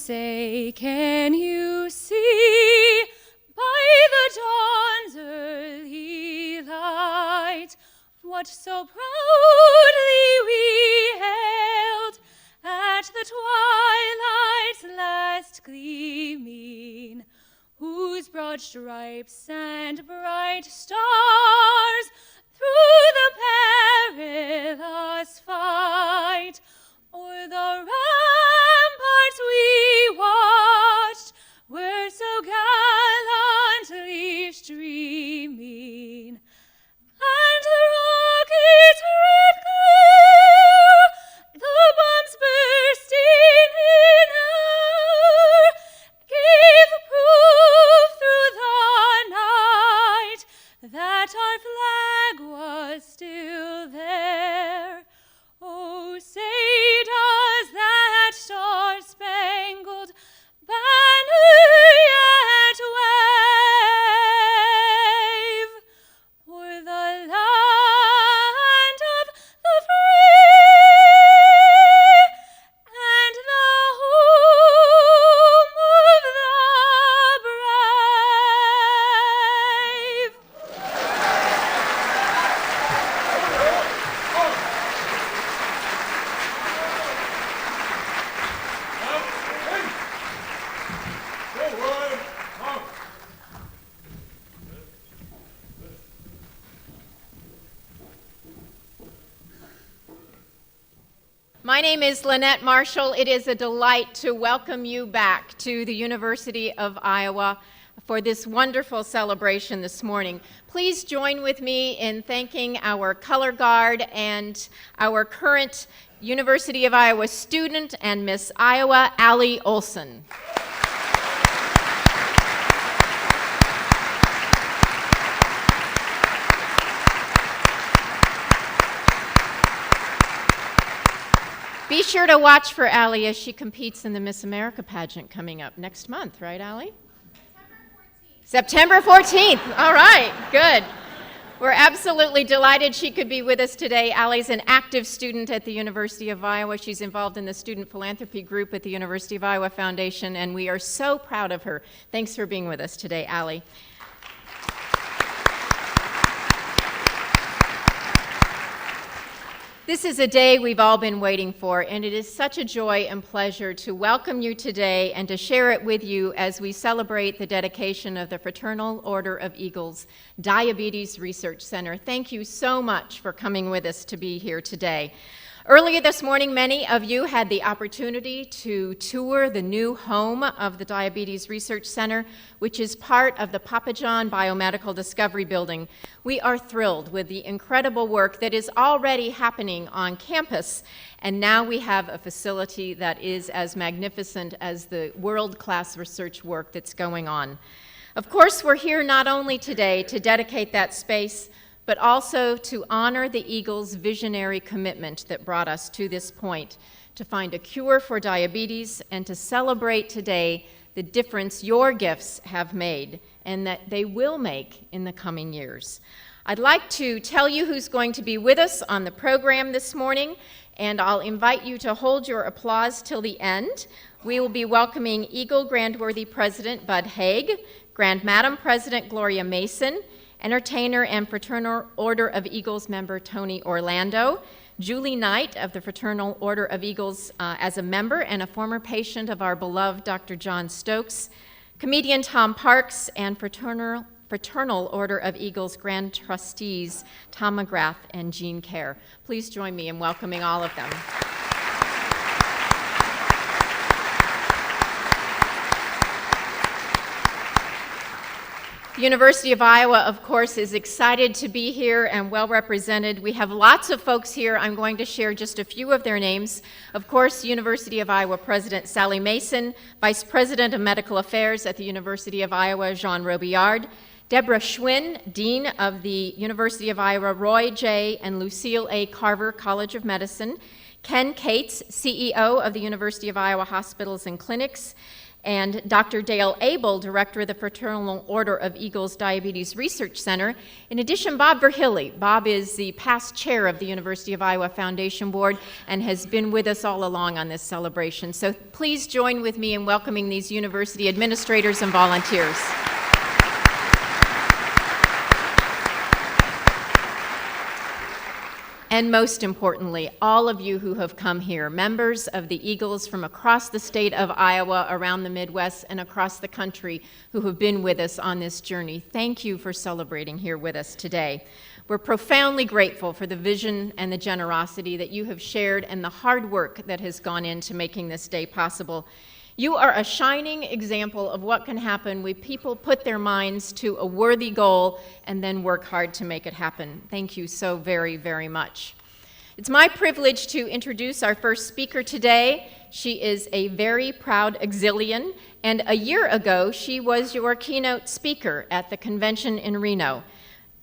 say, can you see by the dawn's early light what so proudly we hailed at the twilight's last gleaming, whose broad stripes and bright stars through the perilous fight o'er the ramparts we watched were so gallantly streaming, and the rockets red glare, the bombs bursting in air, gave proof through the night that our flag was still there. Oh, say does that star-spangled banner yet wave o'er the land of the free and the home of the brave? My name is Lynette Marshall. It is a delight to welcome you back to the University of Iowa for this wonderful celebration this morning. Please join with me in thanking our color guard and our current University of Iowa student and Miss Iowa, Allie Olson. Be sure to watch for Allie as she competes in the Miss America pageant coming up next month, right, Allie? September 14th. All right, good. We're absolutely delighted she could be with us today. Allie's an active student at the University of Iowa. She's involved in the Student Philanthropy Group at the University of Iowa Foundation, and we are so proud of her. Thanks for being with us today, Allie. This is a day we've all been waiting for, and it is such a joy and pleasure to welcome you today and to share it with you as we celebrate the dedication of the Fraternal Order of Eagles Diabetes Research Center. Thank you so much for coming with us to be here today. Earlier this morning, many of you had the opportunity to tour the new home of the Diabetes Research Center, which is part of the Papa John Biomedical Discovery Building. We are thrilled with the incredible work that is already happening on campus, and now we have a facility that is as magnificent as the world-class research work that's going on. Of course, we're here not only today to dedicate that space, but also to honor the Eagles' visionary commitment that brought us to this point, to find a cure for diabetes and to celebrate today the difference your gifts have made and that they will make in the coming years. I'd like to tell you who's going to be with us on the program this morning, and I'll invite you to hold your applause till the end. We will be welcoming Eagle Grandworthy President Bud Haig, Grand Madam President Gloria Mason, entertainer and Fraternal Order of Eagles member Tony Orlando, Julie Knight of the Fraternal Order of Eagles as a member and a former patient of our beloved Dr. John Stokes, comedian Tom Parks, and Fraternal Order of Eagles Grand Trustees Tom McGrath and Jean Kerr. Please join me in welcoming all of them. The University of Iowa, of course, is excited to be here and well represented. We have lots of folks here. I'm going to share just a few of their names. Of course, University of Iowa President Sally Mason, Vice President of Medical Affairs at the University of Iowa, Jean Robillard, Deborah Schwinn, Dean of the University of Iowa, Roy J. and Lucille A. Carver College of Medicine, Ken Cates, CEO of the University of Iowa Hospitals and Clinics, and Dr. Dale Abel, Director of the Fraternal Order of Eagles Diabetes Research Center. In addition, Bob Verhilly. Bob is the past chair of the University of Iowa Foundation Board and has been with us all along on this celebration. So please join with me in welcoming these university administrators and volunteers. And most importantly, all of you who have come here, members of the Eagles from across the state of Iowa, around the Midwest, and across the country who have been with us on this journey, thank you for celebrating here with us today. We're profoundly grateful for the vision and the generosity that you have shared and the hard work that has gone into making this day possible. You are a shining example of what can happen when people put their minds to a worthy goal and then work hard to make it happen. Thank you so very, very much. It's my privilege to introduce our first speaker today. She is a very proud Auxilian, and a year ago, she was your keynote speaker at the convention in Reno.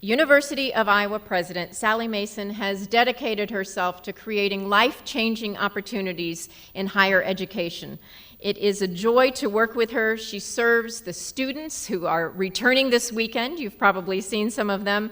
University of Iowa President Sally Mason has dedicated herself to creating life-changing opportunities in higher education. It is a joy to work with her. She serves the students who are returning this weekend. You've probably seen some of them.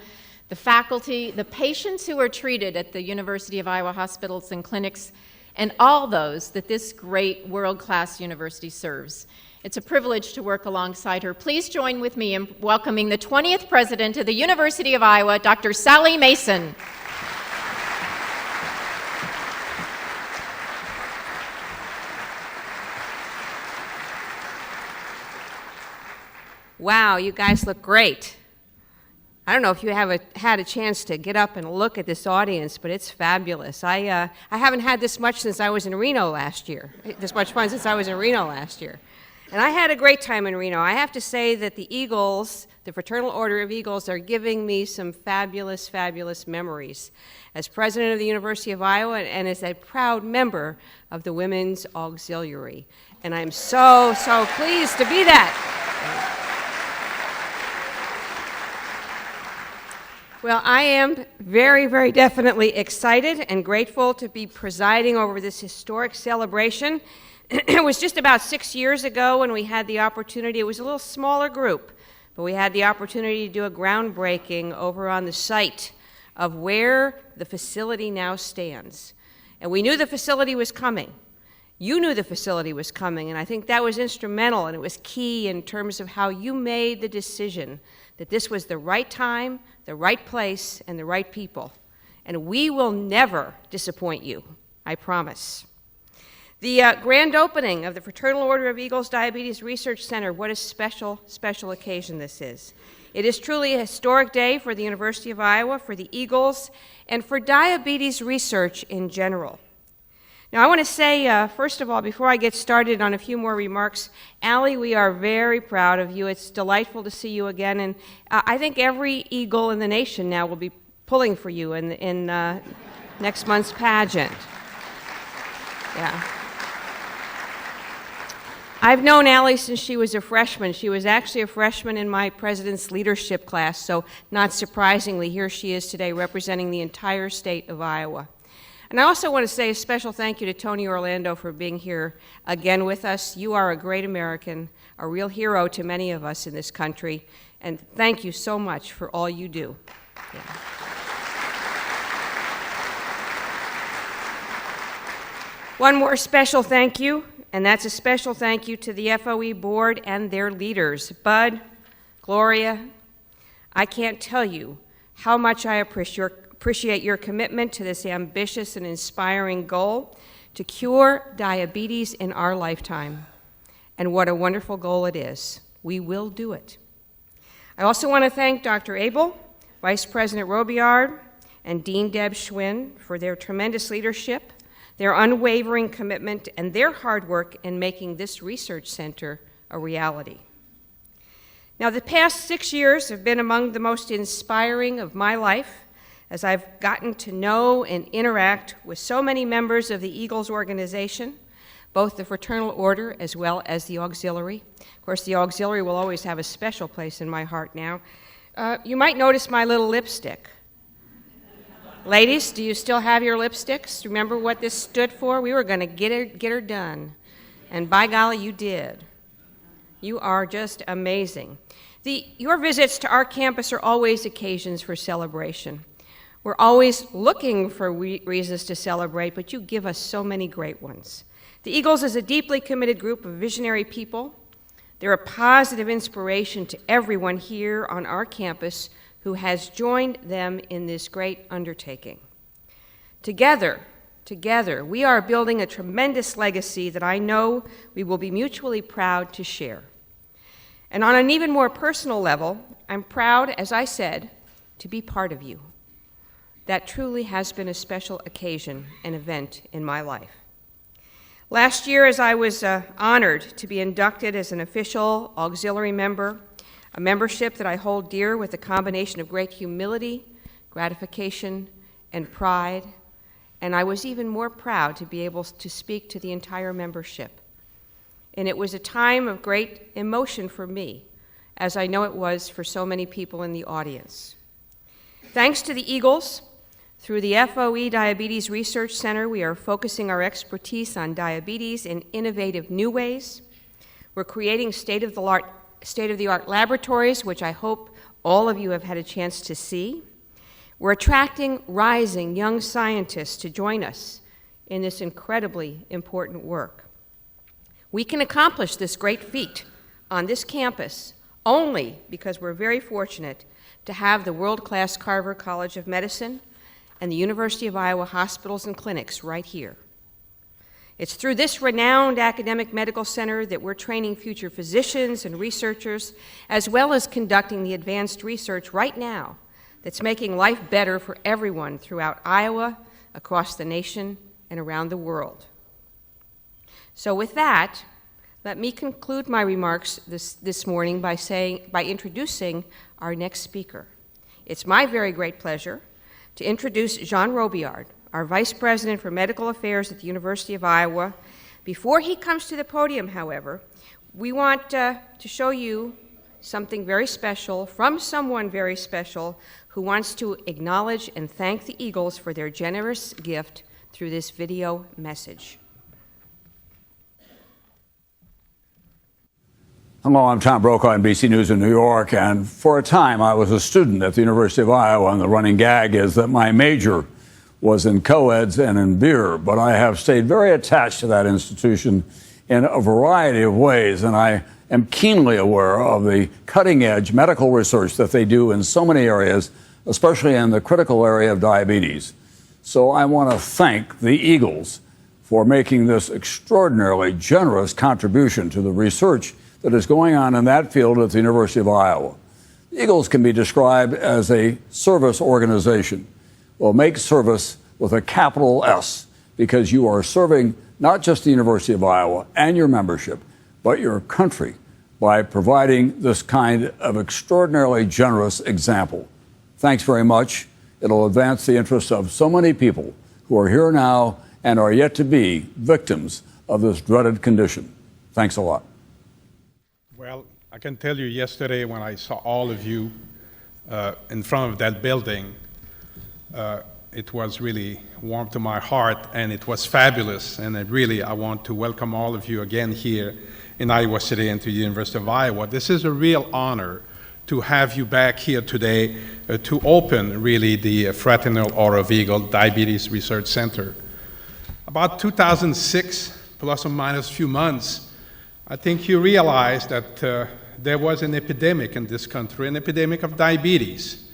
The faculty, the patients who are treated at the University of Iowa hospitals and clinics, and all those that this great world-class university serves. It's a privilege to work alongside her. Please join with me in welcoming the 20th president of the University of Iowa, Dr. Sally Mason. Wow, you guys look great. I don't know if you have had a chance to get up and look at this audience, but it's fabulous. I haven't had this much since I was in Reno last year, this much fun since I was in Reno last year. And I had a great time in Reno. I have to say that the Eagles, the Fraternal Order of Eagles, are giving me some fabulous, fabulous memories. As president of the University of Iowa and as a proud member of the Women's Auxiliary. And I'm so, so pleased to be that. Well, I am very, very definitely excited and grateful to be presiding over this historic celebration. It was just about 6 years ago when we had the opportunity. It was a little smaller group, but we had the opportunity to do a groundbreaking over on the site of where the facility now stands. And we knew the facility was coming. You knew the facility was coming, and I think that was instrumental, and it was key in terms of how you made the decision that this was the right time, the right place, and the right people. And we will never disappoint you, I promise. The grand opening of the Fraternal Order of Eagles Diabetes Research Center, what a special, special occasion this is. It is truly a historic day for the University of Iowa, for the Eagles, and for diabetes research in general. Now, I want to say, first of all, before I get started on a few more remarks, Allie, we are very proud of you. It's delightful to see you again, and I think every Eagle in the nation now will be pulling for you in next month's pageant. Yeah. I've known Allie since she was a freshman. She was actually a freshman in my president's leadership class, so not surprisingly, here she is today representing the entire state of Iowa. And I also want to say a special thank you to Tony Orlando for being here again with us. You are a great American, a real hero to many of us in this country, and thank you so much for all you do. Yeah. One more special thank you, and that's a special thank you to the FOE board and their leaders. Bud, Gloria, I can't tell you how much I appreciate your commitment to this ambitious and inspiring goal to cure diabetes in our lifetime. And what a wonderful goal it is. We will do it. I also want to thank Dr. Abel, Vice President Robillard, and Dean Deb Schwinn for their tremendous leadership, their unwavering commitment, and their hard work in making this research center a reality. Now, the past 6 years have been among the most inspiring of my life, as I've gotten to know and interact with so many members of the Eagles organization, both the Fraternal Order as well as the Auxiliary. Of course, the Auxiliary will always have a special place in my heart now. You might notice my little lipstick. Ladies, do you still have your lipsticks? Remember what this stood for? We were going to get her done. And by golly, you did. You are just amazing. Your visits to our campus are always occasions for celebration. We're always looking for reasons to celebrate, but you give us so many great ones. The Eagles is a deeply committed group of visionary people. They're a positive inspiration to everyone here on our campus who has joined them in this great undertaking. Together, we are building a tremendous legacy that I know we will be mutually proud to share. And on an even more personal level, I'm proud, as I said, to be part of you. That truly has been a special occasion and event in my life. Last year, as I was honored to be inducted as an official auxiliary member, a membership that I hold dear with a combination of great humility, gratification, and pride, and I was even more proud to be able to speak to the entire membership. And it was a time of great emotion for me, as I know it was for so many people in the audience. Thanks to the Eagles, through the FOE Diabetes Research Center, we are focusing our expertise on diabetes in innovative new ways. We're creating state-of-the-art laboratories, which I hope all of you have had a chance to see. We're attracting rising young scientists to join us in this incredibly important work. We can accomplish this great feat on this campus only because we're very fortunate to have the world-class Carver College of Medicine and the University of Iowa hospitals and clinics right here. It's through this renowned academic medical center that we're training future physicians and researchers, as well as conducting the advanced research right now that's making life better for everyone throughout Iowa, across the nation, and around the world. So with that, let me conclude my remarks this morning by introducing our next speaker. It's my very great pleasure to introduce Jean Robillard, our Vice President for Medical Affairs at the University of Iowa. Before he comes to the podium, however, we want to show you something very special from someone very special who wants to acknowledge and thank the Eagles for their generous gift through this video message. Hello, I'm Tom Brokaw, NBC News in New York, and for a time I was a student at the University of Iowa, and the running gag is that my major was in co-eds and in beer, but I have stayed very attached to that institution in a variety of ways, and I am keenly aware of the cutting-edge medical research that they do in so many areas, especially in the critical area of diabetes. So I want to thank the Eagles for making this extraordinarily generous contribution to the research that is going on in that field at the University of Iowa. The Eagles can be described as a service organization. Well, make service with a capital S, because you are serving not just the University of Iowa and your membership, but your country by providing this kind of extraordinarily generous example. Thanks very much. It'll advance the interests of so many people who are here now and are yet to be victims of this dreaded condition. Thanks a lot. Well, I can tell you yesterday when I saw all of you in front of that building, it was really warm to my heart, and it was fabulous. And I want to welcome all of you again here in Iowa City and to the University of Iowa. This is a real honor to have you back here today to open really the Fraternal Order of Eagle Diabetes Research Center. About 2006, plus or minus a few months, I think you realized that there was an epidemic in this country, an epidemic of diabetes.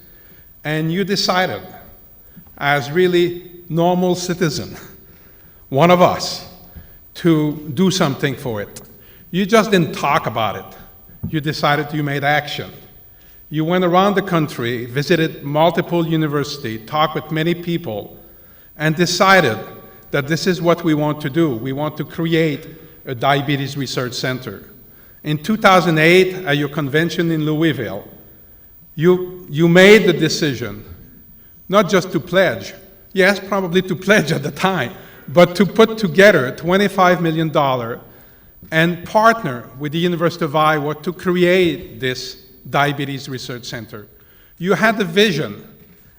And you decided, as really normal citizen, one of us, to do something for it. You just didn't talk about it. You decided you made action. You went around the country, visited multiple universities, talked with many people, and decided that this is what we want to do. We want to create a diabetes research center. In 2008, at your convention in Louisville, you made the decision not just to pledge, yes, probably to pledge at the time, but to put together $25 million and partner with the University of Iowa to create this diabetes research center. You had the vision,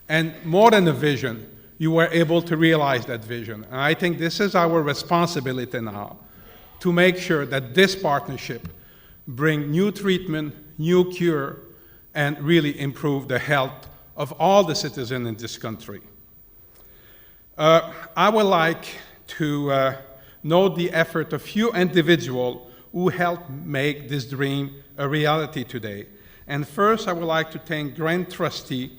and more than a vision, you were able to realize that vision. And I think this is our responsibility now, to make sure that this partnership bring new treatment, new cure, and really improve the health of all the citizens in this country. I would like to note the effort of few individuals who helped make this dream a reality today. And first, I would like to thank Grand Trustee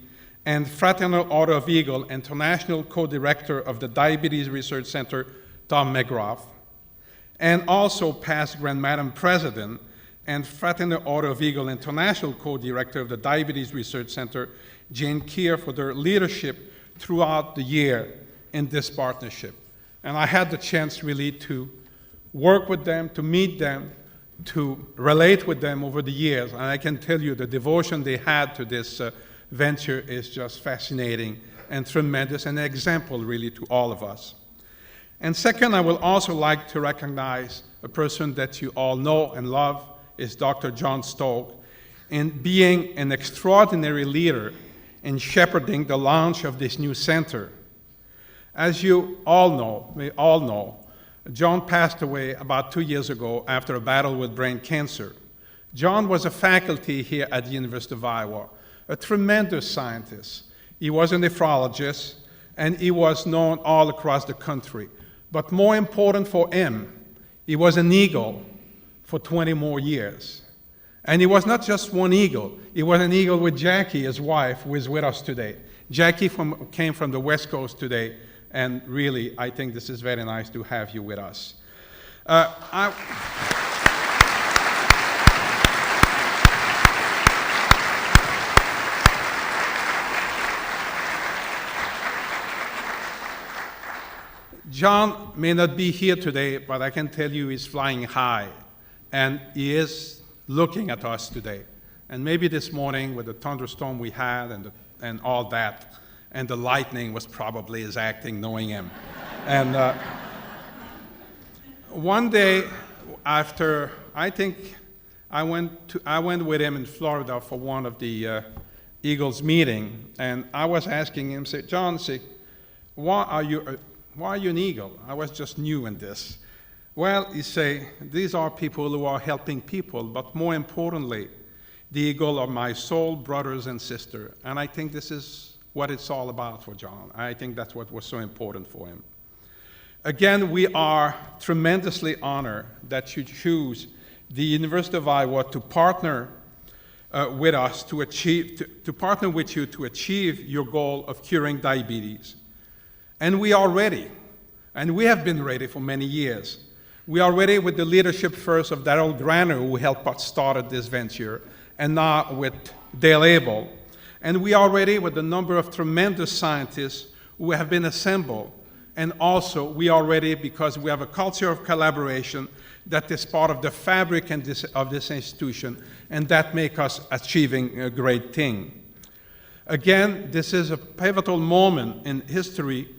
and Fraternal Order of Eagle International Co-Director of the Diabetes Research Center, Tom McGrath, and also past Grand Madam President and Fraternal Order of Eagle International Co-Director of the Diabetes Research Center, Jane Keir, for their leadership throughout the year in this partnership. And I had the chance really to work with them, to meet them, to relate with them over the years. And I can tell you the devotion they had to this venture is just fascinating and tremendous, and an example really to all of us. And second, I would also like to recognize a person that you all know and love, is Dr. John Stokes, in being an extraordinary leader in shepherding the launch of this new center. As you all know, we all know, John passed away about 2 years ago after a battle with brain cancer. John was a faculty here at the University of Iowa, a tremendous scientist. He was a nephrologist, and he was known all across the country. But more important for him, he was an eagle for 20 more years. And he was not just one eagle, he was an eagle with Jackie, his wife, who is with us today. Jackie came from the West Coast today, and really, I think this is very nice to have you with us. John may not be here today, but I can tell you he's flying high, and he is looking at us today. And maybe this morning with the thunderstorm we had and all that, and the lightning was probably his acting, knowing him. And one day after, I think I went with him in Florida for one of the Eagles meeting, and I was asking him, say, John, why are you an eagle? I was just new in this. Well, he say, these are people who are helping people, but more importantly, the eagle are my soul brothers and sisters. And I think this is what it's all about for John. I think that's what was so important for him. Again, we are tremendously honored that you choose the University of Iowa to partner with us to partner with you to achieve your goal of curing diabetes. And we are ready, and we have been ready for many years. We are ready with the leadership first of Darrell Granner, who helped us start this venture, and now with Dale Abel. And we are ready with a number of tremendous scientists who have been assembled. And also, we are ready because we have a culture of collaboration that is part of the fabric of this institution, and that makes us achieving a great thing. Again, this is a pivotal moment in history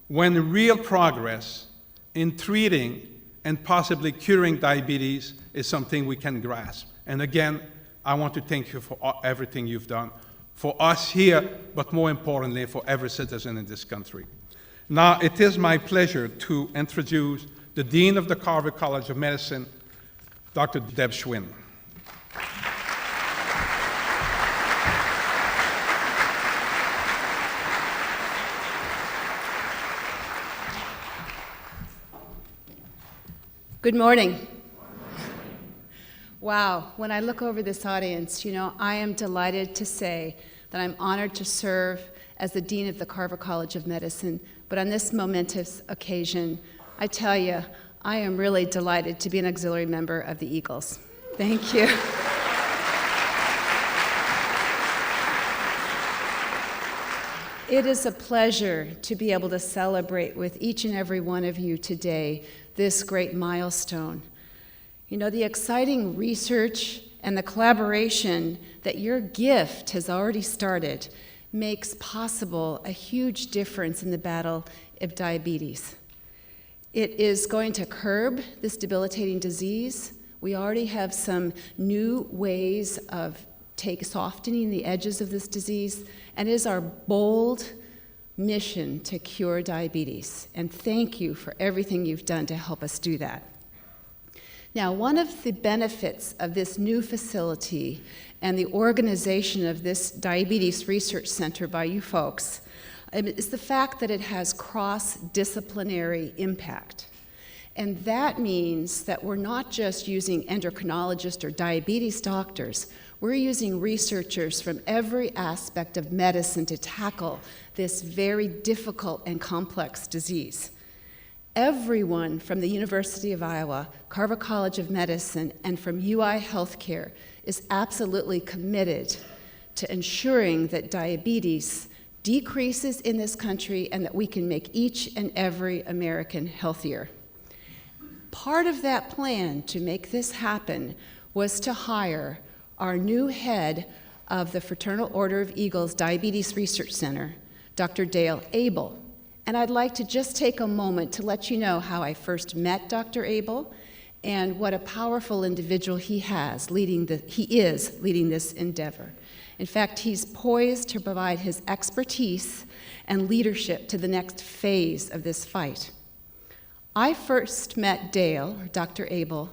when real progress in treating and possibly curing diabetes is something we can grasp. And again, I want to thank you for everything you've done for us here, but more importantly, for every citizen in this country. Now, it is my pleasure to introduce the Dean of the Carver College of Medicine, Dr. Deb Schwinn. Good morning. Wow, when I look over this audience, I am delighted to say that I'm honored to serve as the Dean of the Carver College of Medicine. But on this momentous occasion, I tell you, I am really delighted to be an auxiliary member of the Eagles. Thank you. It is a pleasure to be able to celebrate with each and every one of you today this great milestone. The exciting research and the collaboration that your gift has already started makes possible a huge difference in the battle of diabetes. It is going to curb this debilitating disease. We already have some new ways of softening the edges of this disease, and it is our bold mission to cure diabetes. And thank you for everything you've done to help us do that. Now, one of the benefits of this new facility and the organization of this Diabetes Research Center by you folks is the fact that it has cross-disciplinary impact. And that means that we're not just using endocrinologists or diabetes doctors, we're using researchers from every aspect of medicine to tackle this very difficult and complex disease. Everyone from the University of Iowa, Carver College of Medicine, and from UI Healthcare is absolutely committed to ensuring that diabetes decreases in this country and that we can make each and every American healthier. Part of that plan to make this happen was to hire our new head of the Fraternal Order of Eagles Diabetes Research Center, Dr. Dale Abel. And I'd like to just take a moment to let you know how I first met Dr. Abel and what a powerful individual he is leading this endeavor. In fact, he's poised to provide his expertise and leadership to the next phase of this fight. I first met Dale, or Dr. Abel,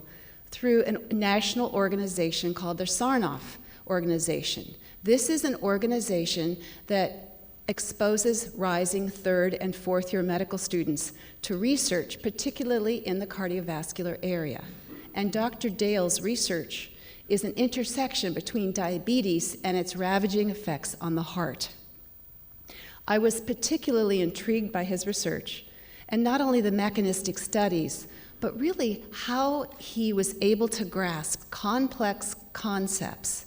through a national organization called the Sarnoff Organization. This is an organization that exposes rising third and fourth year medical students to research, particularly in the cardiovascular area. And Dr. Dale's research is an intersection between diabetes and its ravaging effects on the heart. I was particularly intrigued by his research, and not only the mechanistic studies, but really how he was able to grasp complex concepts,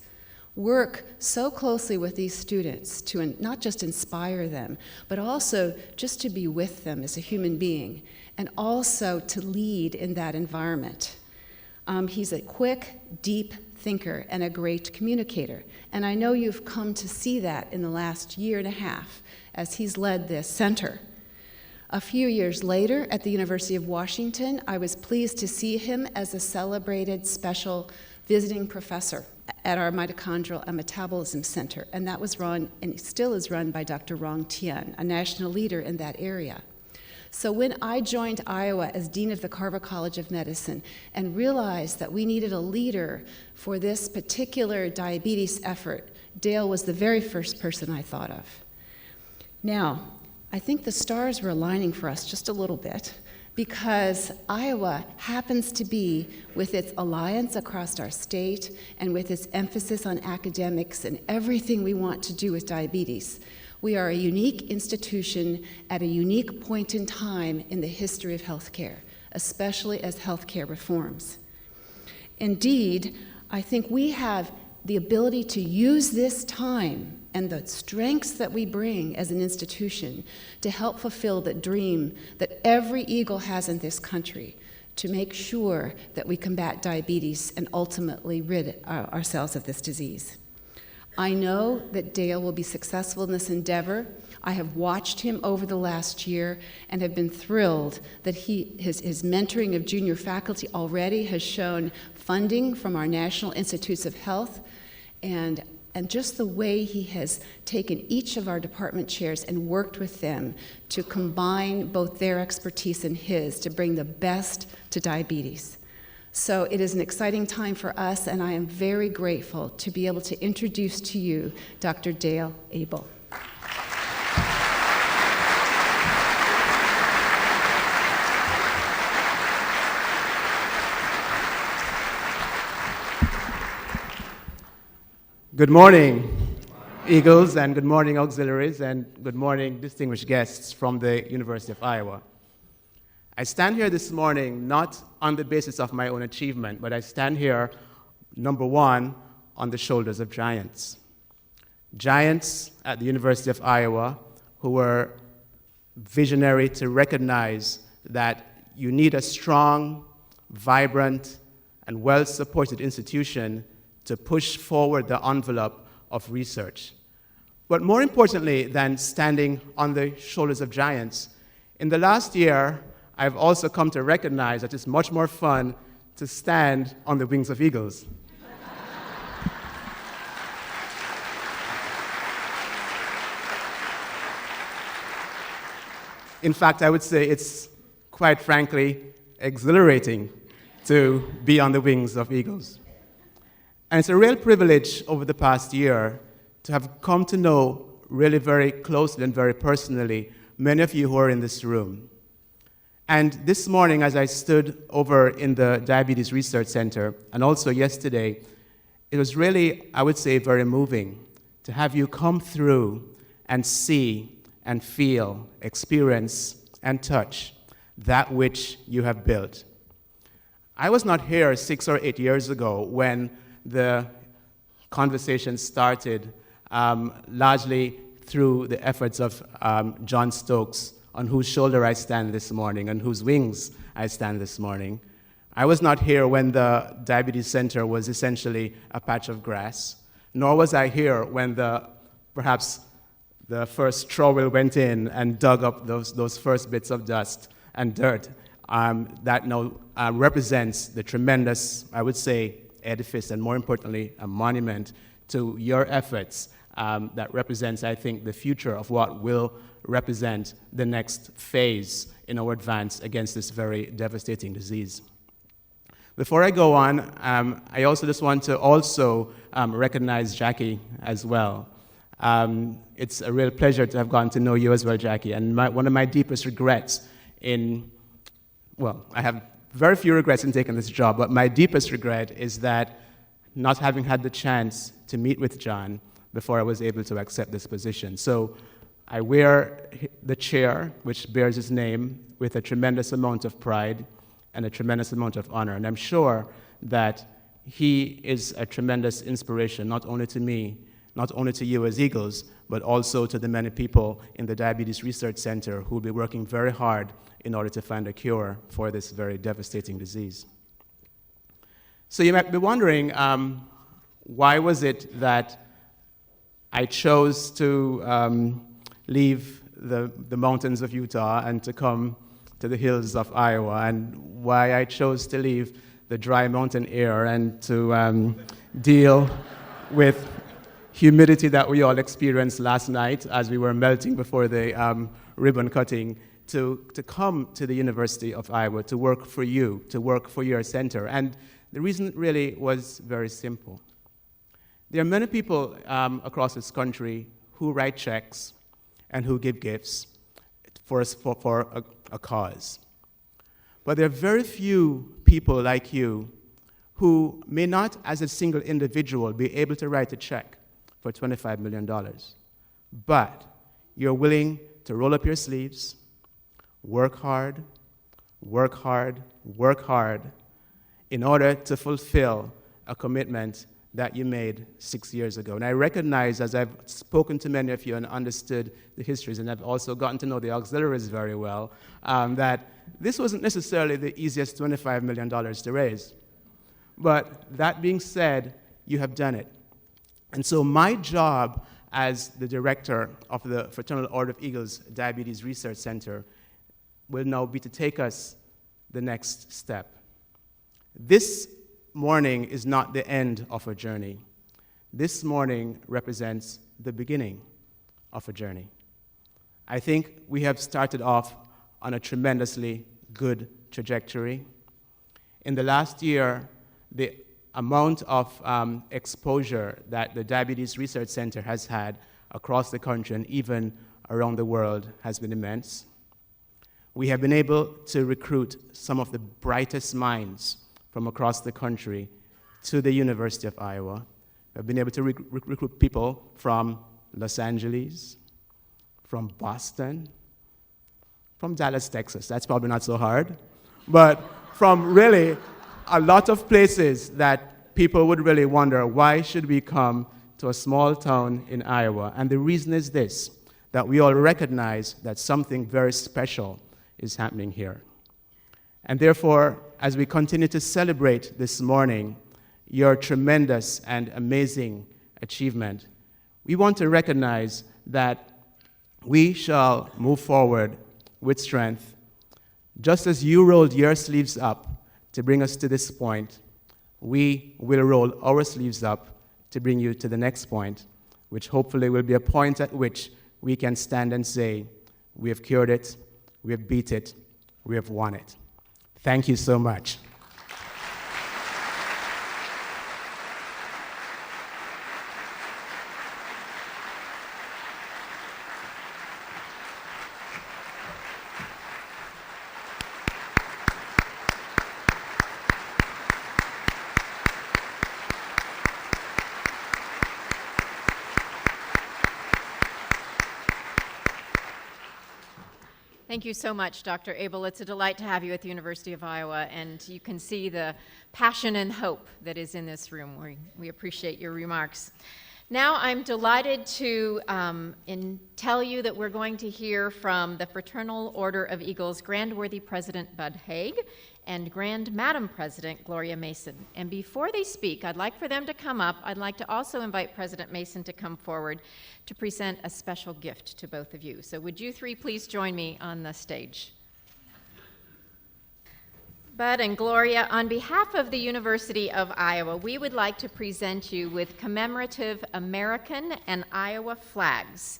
work so closely with these students to not just inspire them, but also just to be with them as a human being, and also to lead in that environment. He's a quick, deep thinker and a great communicator, and I know you've come to see that in the last year and a half as he's led this center. A few years later, at the University of Washington, I was pleased to see him as a celebrated special visiting professor at our Mitochondrial and Metabolism Center, and that was run, and still is run, by Dr. Rong Tian, a national leader in that area. So when I joined Iowa as Dean of the Carver College of Medicine and realized that we needed a leader for this particular diabetes effort, Dale was the very first person I thought of. Now, I think the stars were aligning for us just a little bit, because Iowa happens to be, with its alliance across our state and with its emphasis on academics and everything we want to do with diabetes, we are a unique institution at a unique point in time in the history of healthcare, especially as healthcare reforms. Indeed, I think we have the ability to use this time and the strengths that we bring as an institution to help fulfill the dream that every Eagle has in this country, to make sure that we combat diabetes and ultimately rid ourselves of this disease. I know that Dale will be successful in this endeavor. I have watched him over the last year and have been thrilled that his mentoring of junior faculty already has shown funding from our National Institutes of Health, and just the way he has taken each of our department chairs and worked with them to combine both their expertise and his to bring the best to diabetes. So it is an exciting time for us, and I am very grateful to be able to introduce to you Dr. Dale Abel. Good morning, Eagles, and good morning, auxiliaries, and good morning, distinguished guests from the University of Iowa. I stand here this morning not on the basis of my own achievement, but I stand here, number one, on the shoulders of giants. Giants at the University of Iowa who were visionary to recognize that you need a strong, vibrant, and well-supported institution to push forward the envelope of research. But more importantly than standing on the shoulders of giants, in the last year, I've also come to recognize that it's much more fun to stand on the wings of eagles. In fact, I would say it's, quite frankly, exhilarating to be on the wings of eagles. And it's a real privilege over the past year to have come to know really very closely and very personally many of you who are in this room. And this morning, as I stood over in the Diabetes Research Center, and also yesterday, it was really, I would say, very moving to have you come through and see and feel, experience, and touch that which you have built. I was not here 6 or 8 years ago when the conversation started, largely through the efforts of John Stokes, on whose shoulder I stand this morning, on whose wings I stand this morning. I was not here when the Diabetes Center was essentially a patch of grass, nor was I here when perhaps the first trowel went in and dug up those first bits of dust and dirt that now represents the tremendous, I would say, edifice, and more importantly, a monument to your efforts that represents, I think, the future of what will represent the next phase in our advance against this very devastating disease. Before I go on, I also just want to recognize Jackie as well. It's a real pleasure to have gotten to know you as well, Jackie, and one of my deepest regrets I have very few regrets in taking this job, but my deepest regret is that not having had the chance to meet with John before I was able to accept this position. So I wear the chair, which bears his name, with a tremendous amount of pride and a tremendous amount of honor. And I'm sure that he is a tremendous inspiration, not only to me, not only to you as Eagles, but also to the many people in the Diabetes Research Center who will be working very hard in order to find a cure for this very devastating disease. So you might be wondering, why was it that I chose to leave the mountains of Utah and to come to the hills of Iowa, and why I chose to leave the dry mountain air and to deal with humidity that we all experienced last night as we were melting before the ribbon cutting, to come to the University of Iowa to work for you, to work for your center. And the reason really was very simple. There are many people across this country who write checks and who give gifts for a cause. But there are very few people like you who may not, as a single individual, be able to write a check for $25 million. But you're willing to roll up your sleeves, work hard, work hard, work hard, in order to fulfill a commitment that you made 6 years ago. And I recognize, as I've spoken to many of you and understood the histories, and I've also gotten to know the auxiliaries very well, that this wasn't necessarily the easiest $25 million to raise. But that being said, you have done it. And so my job as the director of the Fraternal Order of Eagles Diabetes Research Center will now be to take us the next step. This morning is not the end of a journey. This morning represents the beginning of a journey. I think we have started off on a tremendously good trajectory. In the last year, the amount of exposure that the Diabetes Research Center has had across the country and even around the world has been immense. We have been able to recruit some of the brightest minds from across the country to the University of Iowa. We've been able to recruit people from Los Angeles, from Boston, from Dallas, Texas. That's probably not so hard. But from really a lot of places that people would really wonder, why should we come to a small town in Iowa? And the reason is this, that we all recognize that something very special is happening here. And therefore, as we continue to celebrate this morning your tremendous and amazing achievement, we want to recognize that we shall move forward with strength. Just as you rolled your sleeves up to bring us to this point, we will roll our sleeves up to bring you to the next point, which hopefully will be a point at which we can stand and say, we have cured it, we have beat it, we have won it. Thank you so much. Thank you so much, Dr. Abel. It's a delight to have you at the University of Iowa, and you can see the passion and hope that is in this room. We appreciate your remarks. Now I'm delighted to tell you that we're going to hear from the Fraternal Order of Eagles Grand Worthy President Bud Haig and Grand Madam President Gloria Mason. And before they speak, I'd like for them to come up. I'd like to also invite President Mason to come forward to present a special gift to both of you. So would you three please join me on the stage? Bud and Gloria, on behalf of the University of Iowa, we would like to present you with commemorative American and Iowa flags.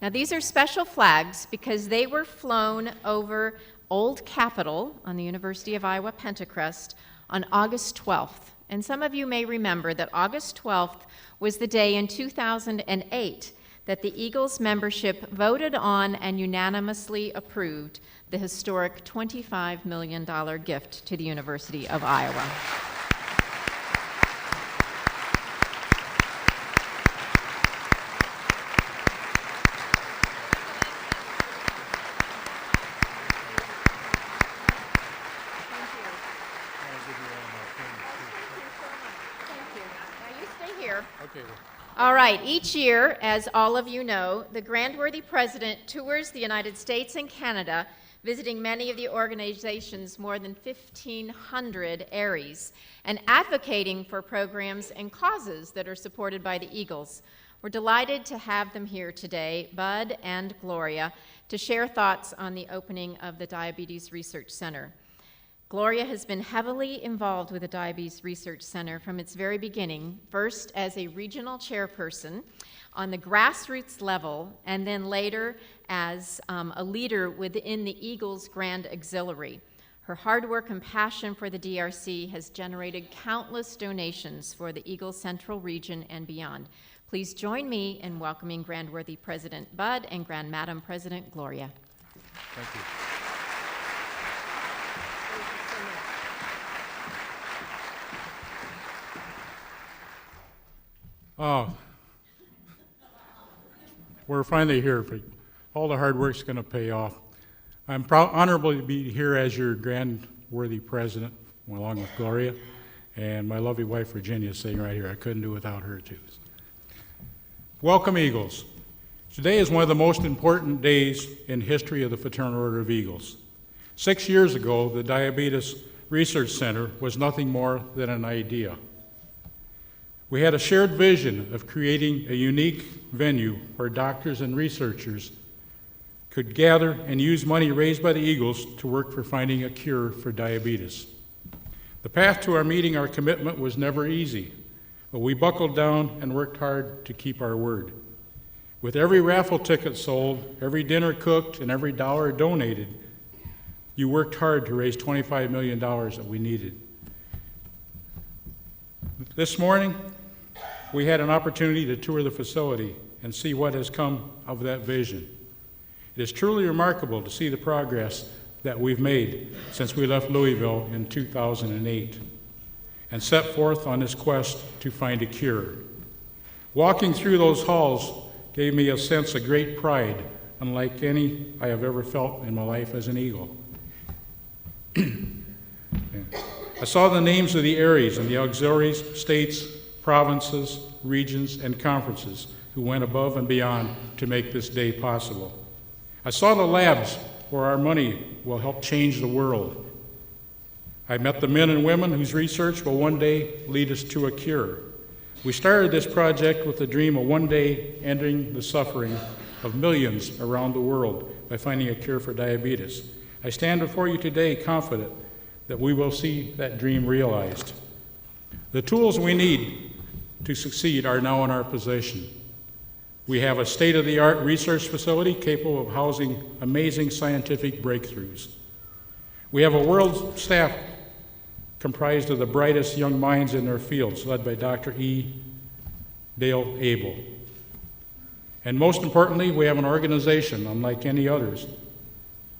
Now, these are special flags because they were flown over Old Capitol on the University of Iowa Pentecrest on August 12th. And some of you may remember that August 12th was the day in 2008 that the Eagles membership voted on and unanimously approved the historic $25 million gift to the University of Iowa. All right, each year, as all of you know, the Grand Worthy President tours the United States and Canada, visiting many of the organization's more than 1,500 ARIES and advocating for programs and causes that are supported by the Eagles. We're delighted to have them here today, Bud and Gloria, to share thoughts on the opening of the Diabetes Research Center. Gloria has been heavily involved with the Diabetes Research Center from its very beginning, first as a regional chairperson on the grassroots level, and then later as a leader within the Eagles Grand Auxiliary. Her hard work and passion for the DRC has generated countless donations for the Eagles Central region and beyond. Please join me in welcoming Grand Worthy President Bud and Grand Madam President Gloria. Thank you. Oh, we're finally here. All the hard work's going to pay off. I'm honorable to be here as your Grand Worthy President, along with Gloria, and my lovely wife Virginia is sitting right here. I couldn't do without her too. Welcome, Eagles. Today is one of the most important days in history of the Fraternal Order of Eagles. 6 years ago, the Diabetes Research Center was nothing more than an idea. We had a shared vision of creating a unique venue where doctors and researchers could gather and use money raised by the Eagles to work for finding a cure for diabetes. The path to our meeting our commitment was never easy, but we buckled down and worked hard to keep our word. With every raffle ticket sold, every dinner cooked, and every dollar donated, you worked hard to raise $25 million that we needed. This morning, we had an opportunity to tour the facility and see what has come of that vision. It is truly remarkable to see the progress that we've made since we left Louisville in 2008 and set forth on this quest to find a cure. Walking through those halls gave me a sense of great pride, unlike any I have ever felt in my life as an Eagle. I saw the names of the ARIES and the auxiliaries, states, provinces, regions, and conferences who went above and beyond to make this day possible. I saw the labs where our money will help change the world. I met the men and women whose research will one day lead us to a cure. We started this project with the dream of one day ending the suffering of millions around the world by finding a cure for diabetes. I stand before you today confident that we will see that dream realized. The tools we need to succeed are now in our possession. We have a state-of-the-art research facility capable of housing amazing scientific breakthroughs. We have a world staff comprised of the brightest young minds in their fields, led by Dr. E. Dale Abel. And most importantly, we have an organization, unlike any others,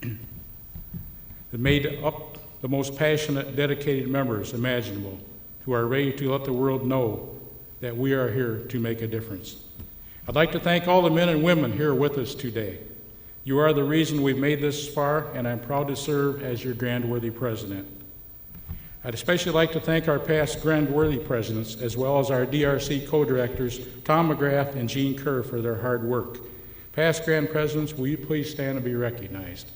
that made up the most passionate, dedicated members imaginable, who are ready to let the world know that we are here to make a difference. I'd like to thank all the men and women here with us today. You are the reason we've made this far, and I'm proud to serve as your Grand-Worthy President. I'd especially like to thank our past Grand-Worthy presidents, as well as our DRC co-directors, Tom McGrath and Jean Kerr, for their hard work. Past Grand Presidents, will you please stand and be recognized?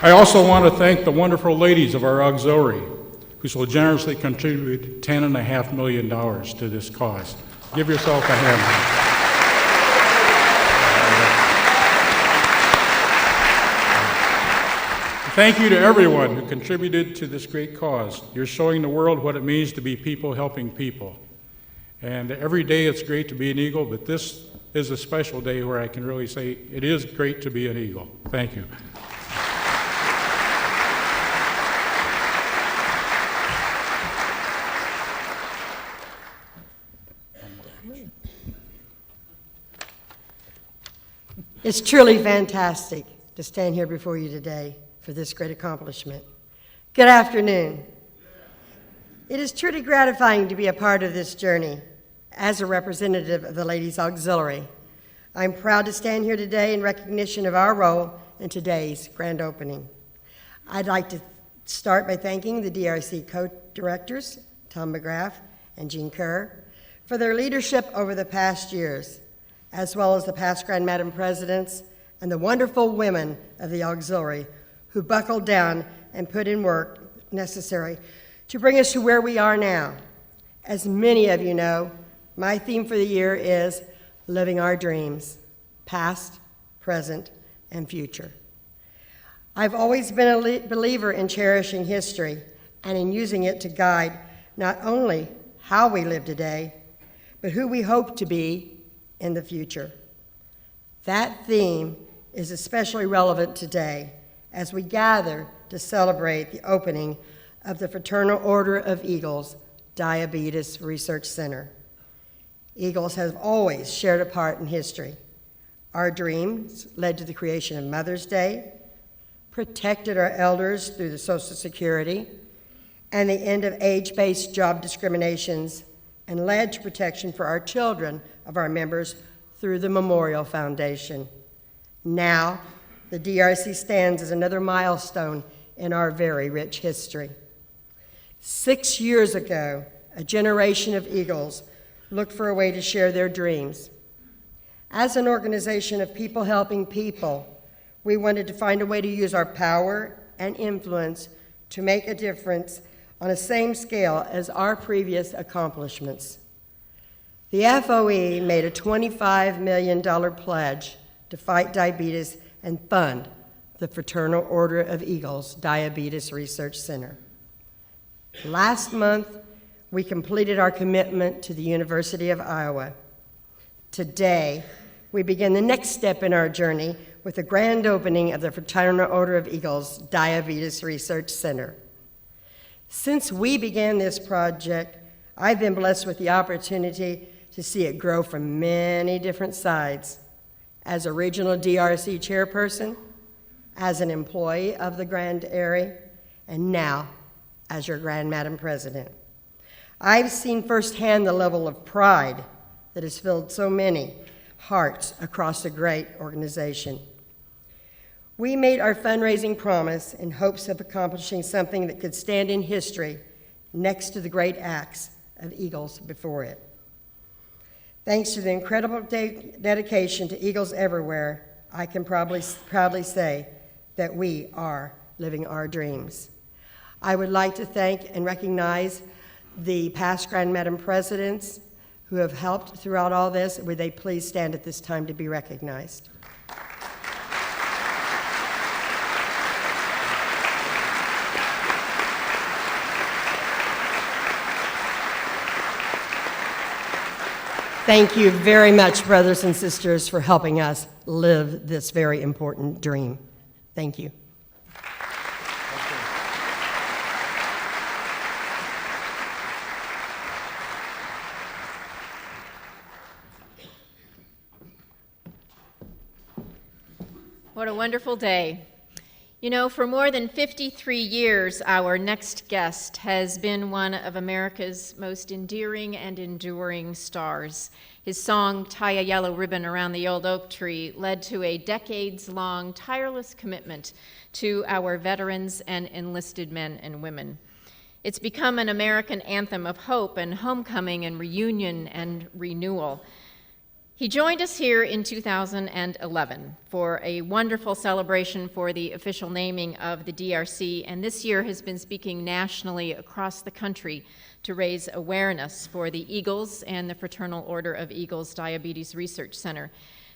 I also want to thank the wonderful ladies of our auxiliary, who so generously contributed $10.5 million to this cause. Give yourself a hand. Thank you to everyone who contributed to this great cause. You're showing the world what it means to be people helping people. And every day it's great to be an Eagle, but this is a special day where I can really say it is great to be an Eagle. Thank you. It's truly fantastic to stand here before you today for this great accomplishment. Good afternoon. It is truly gratifying to be a part of this journey as a representative of the Ladies Auxiliary. I'm proud to stand here today in recognition of our role in today's grand opening. I'd like to start by thanking the DRC co-directors, Tom McGrath and Jean Kerr, for their leadership over the past years, as well as the past Grand Madam Presidents and the wonderful women of the Auxiliary who buckled down and put in work necessary to bring us to where we are now. As many of you know, my theme for the year is living our dreams, past, present, and future. I've always been a believer in cherishing history and in using it to guide not only how we live today, but who we hope to be in the future. That theme is especially relevant today as we gather to celebrate the opening of the Fraternal Order of Eagles Diabetes Research Center. Eagles have always shared a part in history. Our dreams led to the creation of Mother's Day, protected our elders through the Social Security, and the end of age-based job discriminations, and led to protection for our children of our members through the Memorial Foundation. Now, the DRC stands as another milestone in our very rich history. 6 years ago, a generation of Eagles looked for a way to share their dreams. As an organization of people helping people, we wanted to find a way to use our power and influence to make a difference on the same scale as our previous accomplishments. The FOE made a $25 million pledge to fight diabetes and fund the Fraternal Order of Eagles Diabetes Research Center. Last month, we completed our commitment to the University of Iowa. Today, we begin the next step in our journey with the grand opening of the Fraternal Order of Eagles Diabetes Research Center. Since we began this project, I've been blessed with the opportunity to see it grow from many different sides. As a regional DRC chairperson, as an employee of the Grand Area, and now as your Grand Madam President. I've seen firsthand the level of pride that has filled so many hearts across a great organization. We made our fundraising promise in hopes of accomplishing something that could stand in history next to the great acts of Eagles before it. Thanks to the incredible dedication to Eagles everywhere, I can proudly say that we are living our dreams. I would like to thank and recognize the past Grand Madam Presidents who have helped throughout all this. Would they please stand at this time to be recognized? Thank you very much, brothers and sisters, for helping us live this very important dream. Thank you. What a wonderful day. You know, for more than 53 years, our next guest has been one of America's most endearing and enduring stars. His song, Tie a Yellow Ribbon Around the Old Oak Tree, led to a decades-long tireless commitment to our veterans and enlisted men and women. It's become an American anthem of hope and homecoming and reunion and renewal. He joined us here in 2011 for a wonderful celebration for the official naming of the DRC, and this year has been speaking nationally across the country to raise awareness for the Eagles and the Fraternal Order of Eagles Diabetes Research Center.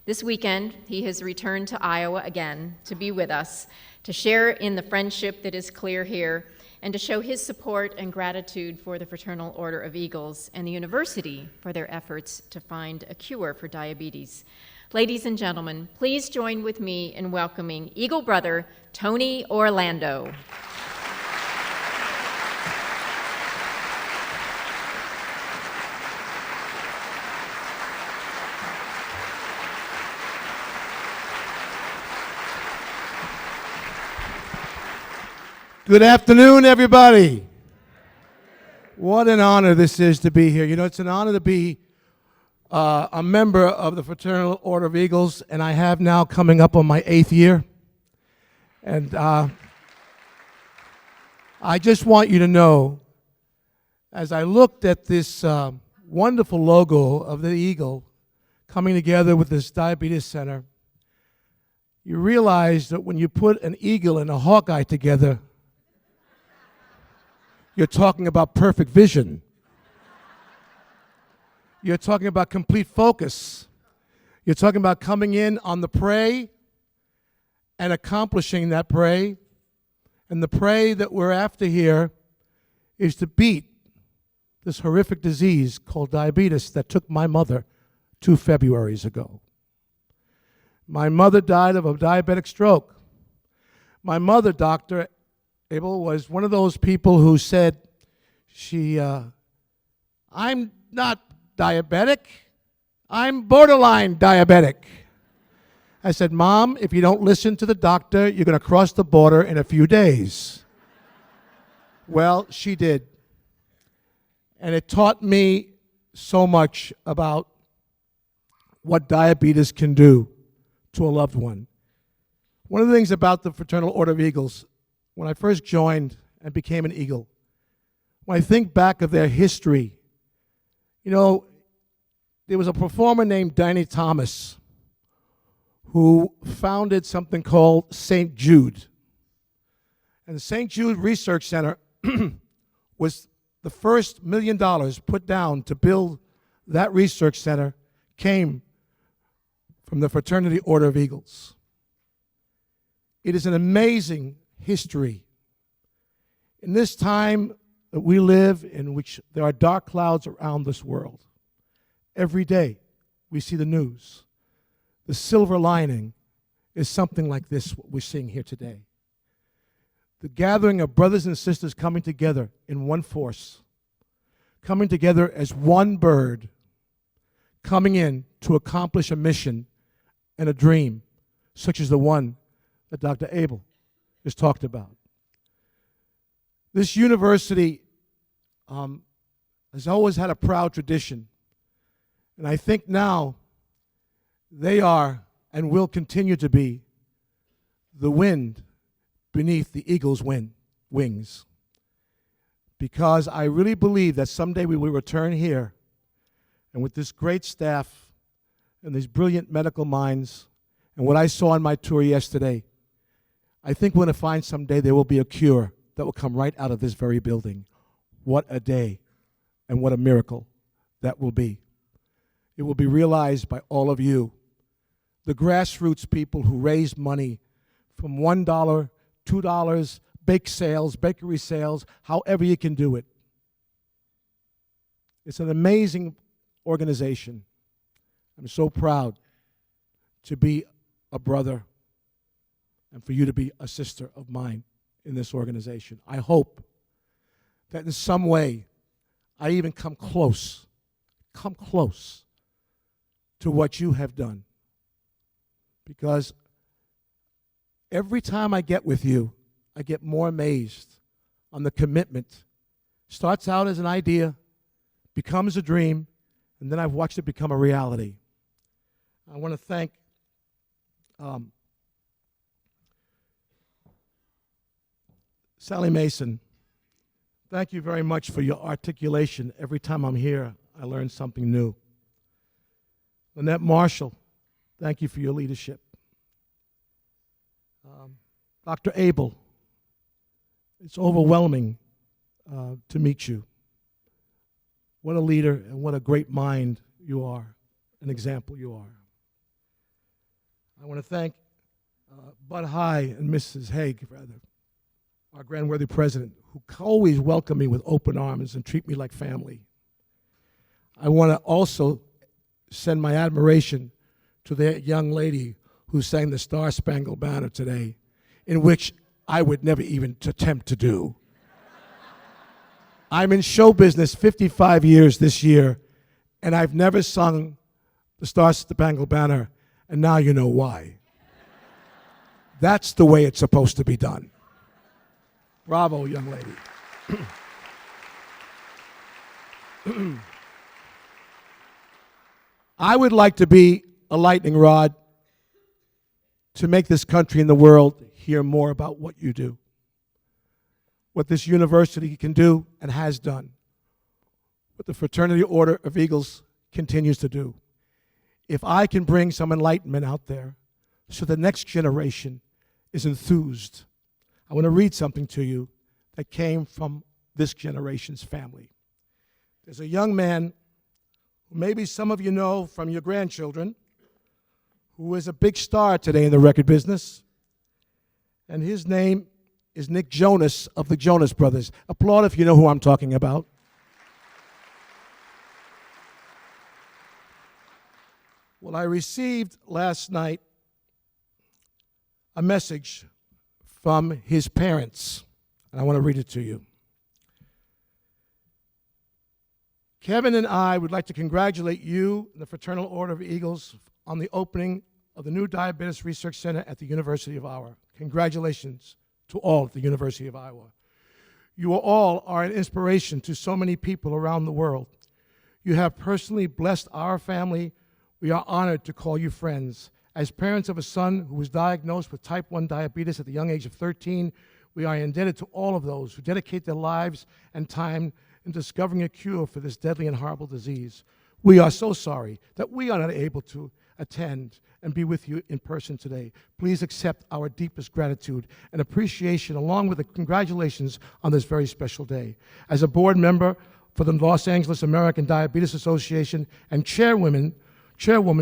This weekend, he has returned to Iowa again to be with us, to share in the friendship that is clear here, and to show his support and gratitude for the Fraternal Order of Eagles and the university for their efforts to find a cure for diabetes. Ladies and gentlemen, please join with me in welcoming Eagle brother Tony Orlando. Good afternoon, everybody. What an honor this is to be here. You know, it's an honor to be a member of the Fraternal Order of Eagles, and I have now coming up on my 8th year. And I just want you to know, as I looked at this wonderful logo of the Eagle coming together with this diabetes center, you realize that when you put an eagle and a hawkeye together, you're talking about perfect vision. You're talking about complete focus. You're talking about coming in on the prey and accomplishing that prey. And the prey that we're after here is to beat this horrific disease called diabetes that took my mother 2 Februaries ago. My mother died of a diabetic stroke. My mother, Dr. Abel, was one of those people who said, I'm not diabetic, I'm borderline diabetic. I said, Mom, if you don't listen to the doctor, you're going to cross the border in a few days. Well, she did. And it taught me so much about what diabetes can do to a loved one. One of the things about the Fraternal Order of Eagles, when I first joined and became an Eagle, when I think back of their history, you know, there was a performer named Danny Thomas who founded something called St. Jude. And the St. Jude Research Center was the first $1 million put down to build that research center came from the Fraternity Order of Eagles. It is an amazing history. In this time that we live, in which there are dark clouds around this world, every day we see the news. The silver lining is something like this, what we're seeing here today. The gathering of brothers and sisters coming together in one force, coming together as one bird, coming in to accomplish a mission and a dream, such as the one that Dr. Abel has talked about. This university has always had a proud tradition, and I think now they are and will continue to be the wind beneath the eagle's wings. Because I really believe that someday we will return here, and with this great staff and these brilliant medical minds, and what I saw on my tour yesterday, I think we're going to find someday there will be a cure that will come right out of this very building. What a day and what a miracle that will be. It will be realized by all of you, the grassroots people who raise money from $1, $2, bake sales, bakery sales, however you can do it. It's an amazing organization. I'm so proud to be a brother and for you to be a sister of mine in this organization. I hope that in some way I even come close to what you have done. Because every time I get with you, I get more amazed on the commitment. Starts out as an idea, becomes a dream, and then I've watched it become a reality. I want to thank Sally Mason. Thank you very much for your articulation. Every time I'm here, I learn something new. Lynette Marshall, thank you for your leadership. Dr. Abel, it's overwhelming to meet you. What a leader and what a great mind you are, an example you are. I want to thank Bud High and Mrs. Haig, rather, our Grand Worthy President, who always welcome me with open arms and treat me like family. I want to also send my admiration to that young lady who sang the Star Spangled Banner today, in which I would never even attempt to do. I'm in show business 55 years this year, and I've never sung the Star Spangled Banner, and now you know why. That's the way it's supposed to be done. Bravo, young lady. I would like to be a lightning rod to make this country and the world hear more about what you do, what this university can do and has done, what the Fraternity Order of Eagles continues to do. If I can bring some enlightenment out there so the next generation is enthused, I want to read something to you that came from this generation's family. There's a young man who maybe some of you know from your grandchildren, who is a big star today in the record business, and his name is Nick Jonas of the Jonas Brothers. Applaud if you know who I'm talking about. Well, I received last night a message from his parents, and I want to read it to you. Kevin and I would like to congratulate you and the Fraternal Order of Eagles on the opening of the new Diabetes Research Center at the University of Iowa. Congratulations to all at the University of Iowa. You all are an inspiration to so many people around the world. You have personally blessed our family. We are honored to call you friends. As parents of a son who was diagnosed with type 1 diabetes at the young age of 13, we are indebted to all of those who dedicate their lives and time in discovering a cure for this deadly and horrible disease. We are so sorry that we are not able to attend and be with you in person today. Please accept our deepest gratitude and appreciation along with the congratulations on this very special day. As a board member for the Los Angeles American Diabetes Association and chairwoman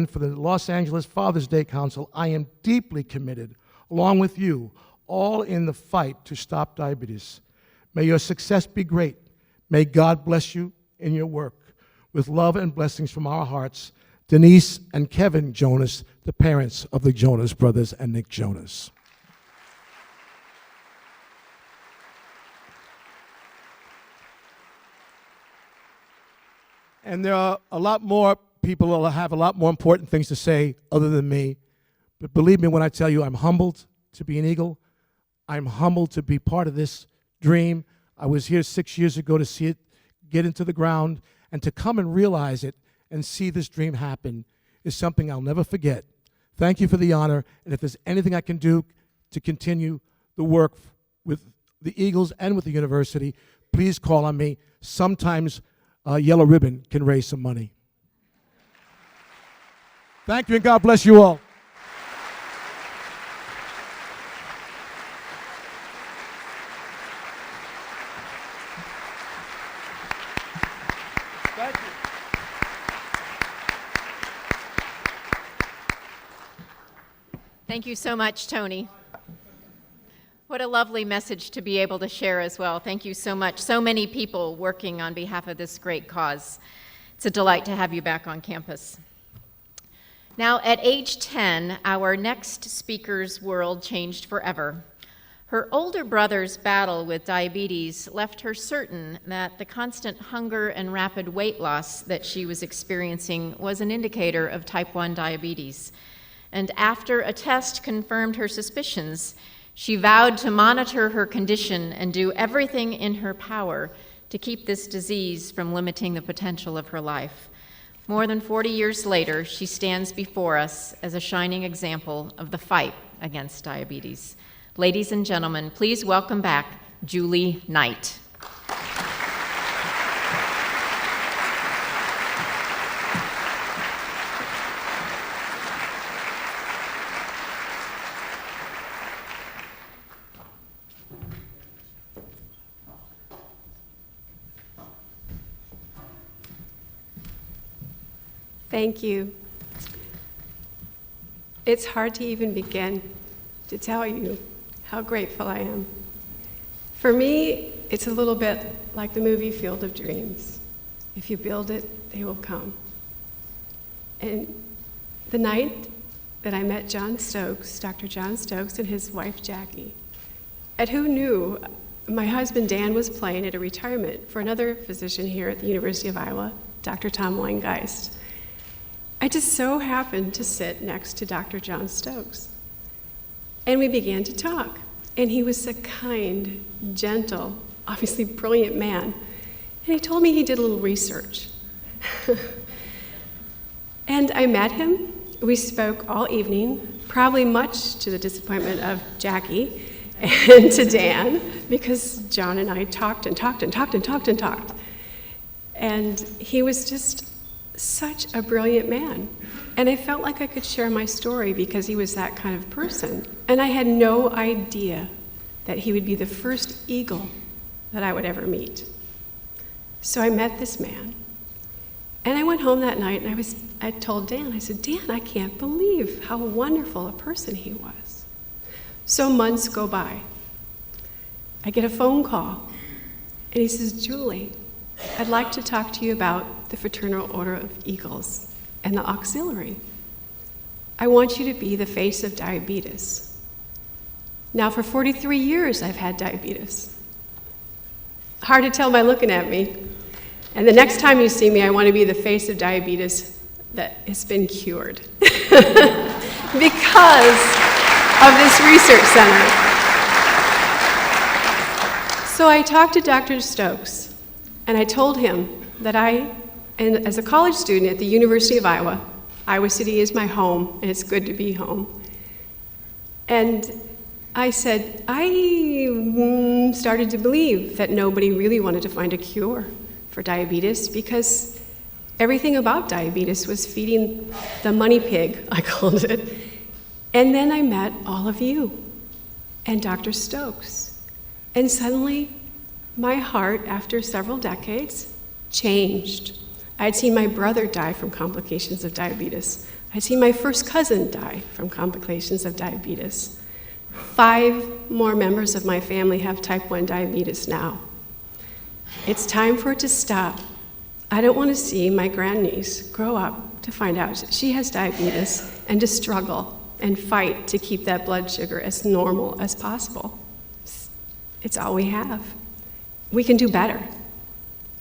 for the Los Angeles Father's Day Council, I am deeply committed, along with you, all in the fight to stop diabetes. May your success be great. May God bless you in your work. With love and blessings from our hearts, Denise and Kevin Jonas, the parents of the Jonas Brothers and Nick Jonas. And there are a lot more people who have a lot more important things to say other than me. But believe me when I tell you I'm humbled to be an Eagle. I'm humbled to be part of this dream. I was here 6 years ago to see it get into the ground, and to come and realize it and see this dream happen is something I'll never forget. Thank you for the honor, and if there's anything I can do to continue the work with the Eagles and with the university, please call on me. Sometimes Yellow Ribbon can raise some money. Thank you, and God bless you all. Thank you. Thank you so much, Tony. What a lovely message to be able to share as well. Thank you so much. So many people working on behalf of this great cause. It's a delight to have you back on campus. Now, at age 10, our next speaker's world changed forever. Her older brother's battle with diabetes left her certain that the constant hunger and rapid weight loss that she was experiencing was an indicator of type 1 diabetes. And after a test confirmed her suspicions, she vowed to monitor her condition and do everything in her power to keep this disease from limiting the potential of her life. More than 40 years later, she stands before us as a shining example of the fight against diabetes. Ladies and gentlemen, please welcome back Julie Knight. Thank you. It's hard to even begin to tell you how grateful I am. For me, it's a little bit like the movie Field of Dreams. If you build it, they will come. And the night that I met John Stokes, Dr. John Stokes, and his wife Jackie, and who knew my husband Dan was playing at a retirement for another physician here at the University of Iowa, Dr. Tom Weingeist. I just so happened to sit next to Dr. John Stokes. And we began to talk. And he was a kind, gentle, obviously brilliant man. And he told me he did a little research. And I met him. We spoke all evening, probably much to the disappointment of Jackie and to Dan, because John and I talked and talked and talked and talked and talked. And he was just such a brilliant man. And I felt like I could share my story because he was that kind of person. And I had no idea that he would be the first eagle that I would ever meet. So I met this man. And I went home that night and I told Dan, I said, Dan, I can't believe how wonderful a person he was. So months go by. I get a phone call. And he says, Julie, I'd like to talk to you about the Fraternal Order of Eagles and the auxiliary. I want you to be the face of diabetes. Now, for 43 years, I've had diabetes. Hard to tell by looking at me. And the next time you see me, I want to be the face of diabetes that has been cured because of this research center. So I talked to Dr. Stokes, and I told him that and as a college student at the University of Iowa, Iowa City is my home, and it's good to be home. And I said, I started to believe that nobody really wanted to find a cure for diabetes because everything about diabetes was feeding the money pig, I called it. And then I met all of you and Dr. Stokes. And suddenly, my heart, after several decades, changed. I'd seen my brother die from complications of diabetes. I'd seen my first cousin die from complications of diabetes. 5 more members of my family have type 1 diabetes now. It's time for it to stop. I don't want to see my grandniece grow up to find out she has diabetes and to struggle and fight to keep that blood sugar as normal as possible. It's all we have. We can do better.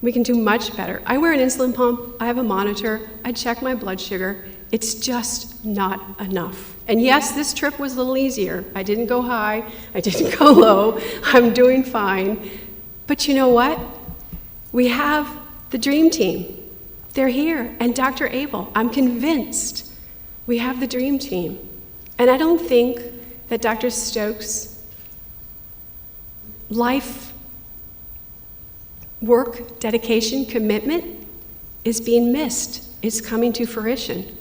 We can do much better. I wear an insulin pump, I have a monitor, I check my blood sugar. It's just not enough. And yes, this trip was a little easier. I didn't go high, I didn't go low, I'm doing fine. But you know what? We have the dream team. They're here, and Dr. Abel, I'm convinced we have the dream team. And I don't think that Dr. Stokes' life work, dedication, commitment is being missed. It's coming to fruition.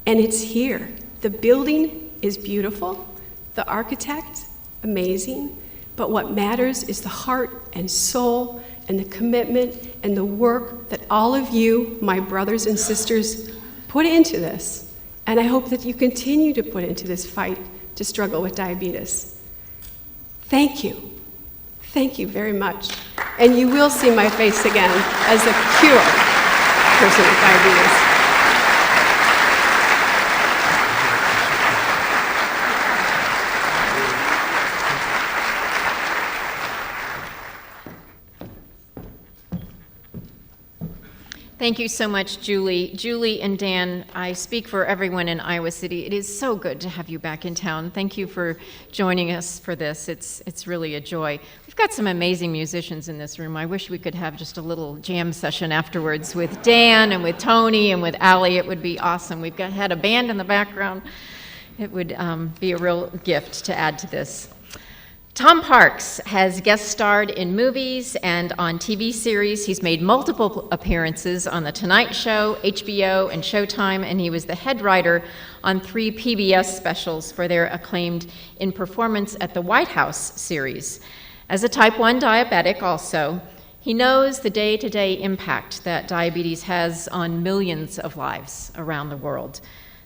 And it's here. The building is beautiful, the architect, amazing, but what matters is the heart and soul and the commitment and the work that all of you, my brothers and sisters, put into this. And I hope that you continue to put into this fight to struggle with diabetes. Thank you. Thank you very much. And you will see my face again as a cured person with diabetes. Thank you so much, Julie. Julie and Dan, I speak for everyone in Iowa City. It is so good to have you back in town. Thank you for joining us for this. It's really a joy. We've got some amazing musicians in this room. I wish we could have just a little jam session afterwards with Dan and with Tony and with Allie. It would be awesome. We've had a band in the background. It would be a real gift to add to this. Tom Parks has guest starred in movies and on TV series. He's made multiple appearances on The Tonight Show, HBO, and Showtime, and he was the head writer on 3 PBS specials for their acclaimed In Performance at the White House series. As a type 1 diabetic also, he knows the day-to-day impact that diabetes has on millions of lives around the world.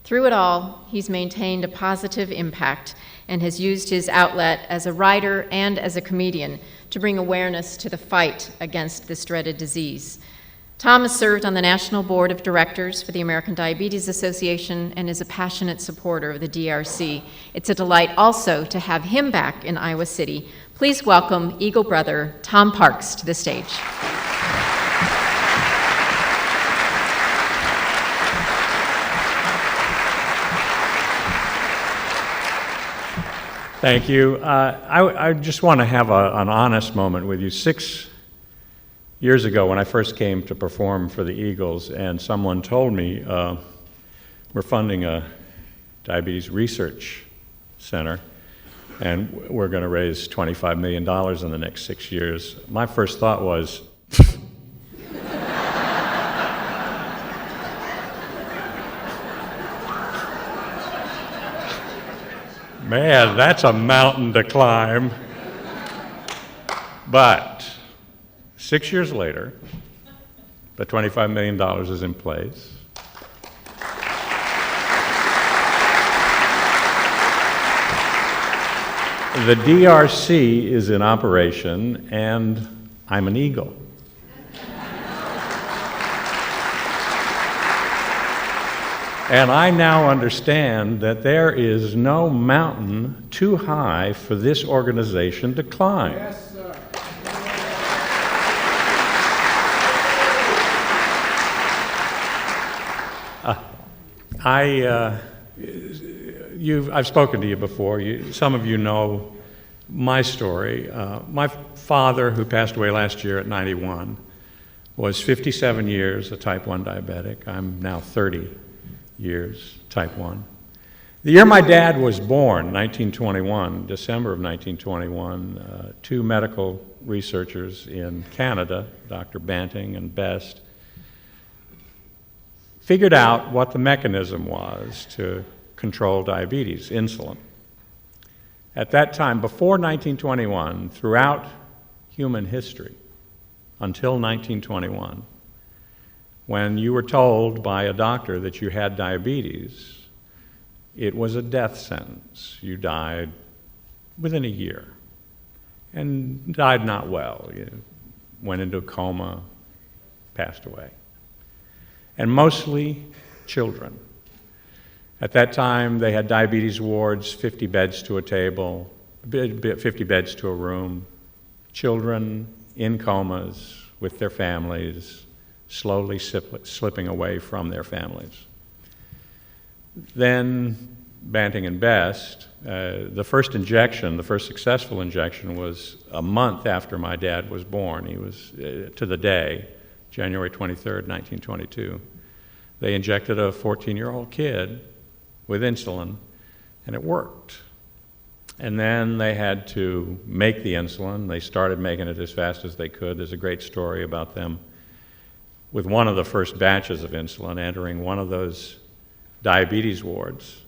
Through it all, he's maintained a positive impact and has used his outlet as a writer and as a comedian to bring awareness to the fight against this dreaded disease. Tom has served on the National Board of Directors for the American Diabetes Association and is a passionate supporter of the DRC. It's a delight also to have him back in Iowa City. Please welcome Eagle brother Tom Parks to the stage. Thank you. I just want to have an honest moment with you. 6 years ago, when I first came to perform for the Eagles, and someone told me we're funding a diabetes research center, and we're going to raise $25 million in the next 6 years, my first thought was, man, that's a mountain to climb. But 6 years later, the $25 million is in place. The DRC is in operation, and I'm an Eagle. And I now understand that there is no mountain too high for this organization to climb. Yes, sir. I've spoken to you before. Some of you know my story. My father, who passed away last year at 91, was 57 years a type 1 diabetic. I'm now 30 years, type 1. The year my dad was born, 1921, December of 1921, 2 medical researchers in Canada, Dr. Banting and Best, figured out what the mechanism was to control diabetes, insulin. At that time, before 1921, throughout human history, until 1921, when you were told by a doctor that you had diabetes, it was a death sentence. You died within a year and died not well. You went into a coma, passed away. And mostly children. At that time, they had diabetes wards, 50 beds to a table, 50 beds to a room, children in comas with their families, slowly slipping away from their families. Then Banting and Best, the first injection, the first successful injection was a month after my dad was born. He was, to the day, January 23rd, 1922. They injected a 14-year-old kid with insulin, and it worked. And then they had to make the insulin. They started making it as fast as they could. There's a great story about them with one of the first batches of insulin entering one of those diabetes wards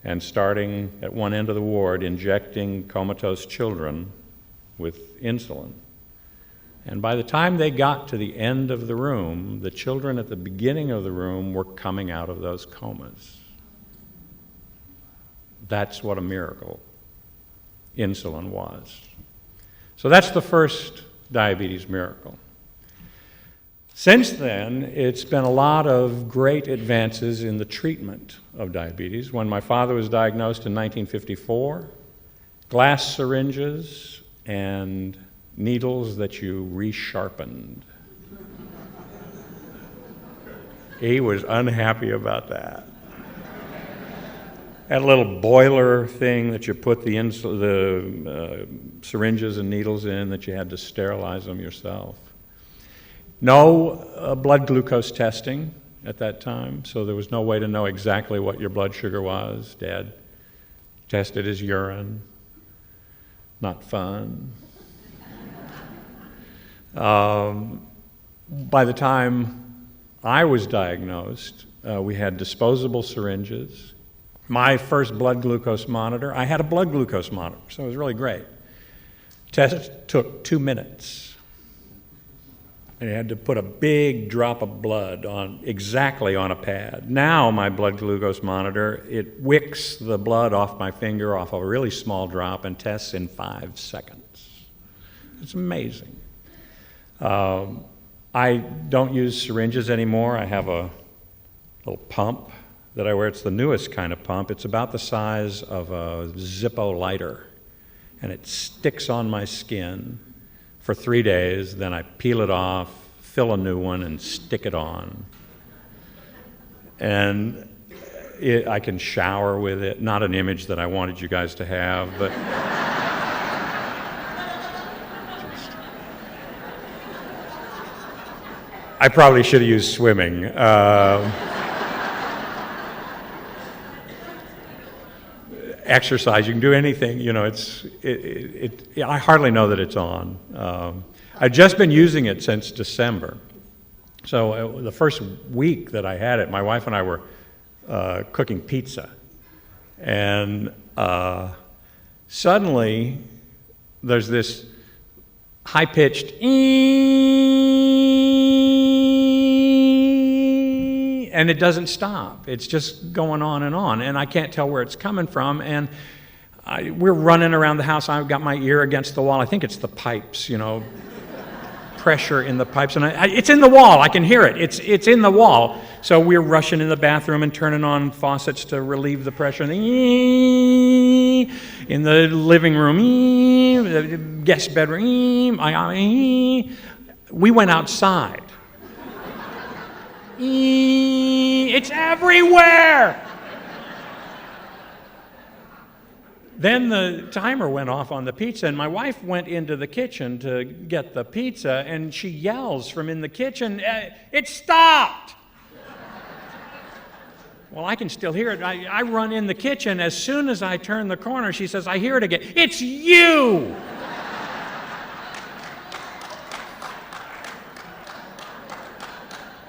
and starting at one end of the ward injecting comatose children with insulin. And by the time they got to the end of the room, the children at the beginning of the room were coming out of those comas. That's what a miracle insulin was. So that's the first diabetes miracle. Since then, it's been a lot of great advances in the treatment of diabetes. When my father was diagnosed in 1954, glass syringes and needles that you resharpened. He was unhappy about that. That little boiler thing that you put the syringes and needles in, that you had to sterilize them yourself. No blood glucose testing at that time, so there was no way to know exactly what your blood sugar was. Dad tested his urine. Not fun. By the time I was diagnosed, we had disposable syringes. My first blood glucose monitor, I had a blood glucose monitor, so it was really great. Test took 2 minutes. And you had to put a big drop of blood exactly on a pad. Now my blood glucose monitor, it wicks the blood off my finger off a really small drop and tests in 5 seconds. It's amazing. I don't use syringes anymore. I have a little pump that I wear. It's the newest kind of pump. It's about the size of a Zippo lighter, and it sticks on my skin for 3 days. Then I peel it off, fill a new one, and stick it on. And I can shower with it. Not an image that I wanted you guys to have, but I probably should have used swimming. Exercise, you can do anything, you know, I hardly know that it's on. I've just been using it since December. So the first week that I had it, my wife and I were cooking pizza. And suddenly there's this high-pitched and it doesn't stop. It's just going on, and I can't tell where it's coming from. And we're running around the house. I've got my ear against the wall. I think it's the pipes, you know, pressure in the pipes. And it's in the wall. I can hear it. It's in the wall. So we're rushing in the bathroom and turning on faucets to relieve the pressure. In the living room, the guest bedroom, we went outside. It's everywhere! Then the timer went off on the pizza, and my wife went into the kitchen to get the pizza, and she yells from in the kitchen, "It stopped!" Well, I can still hear it. I run in the kitchen. As soon as I turn the corner, she says, "I hear it again." "It's you!"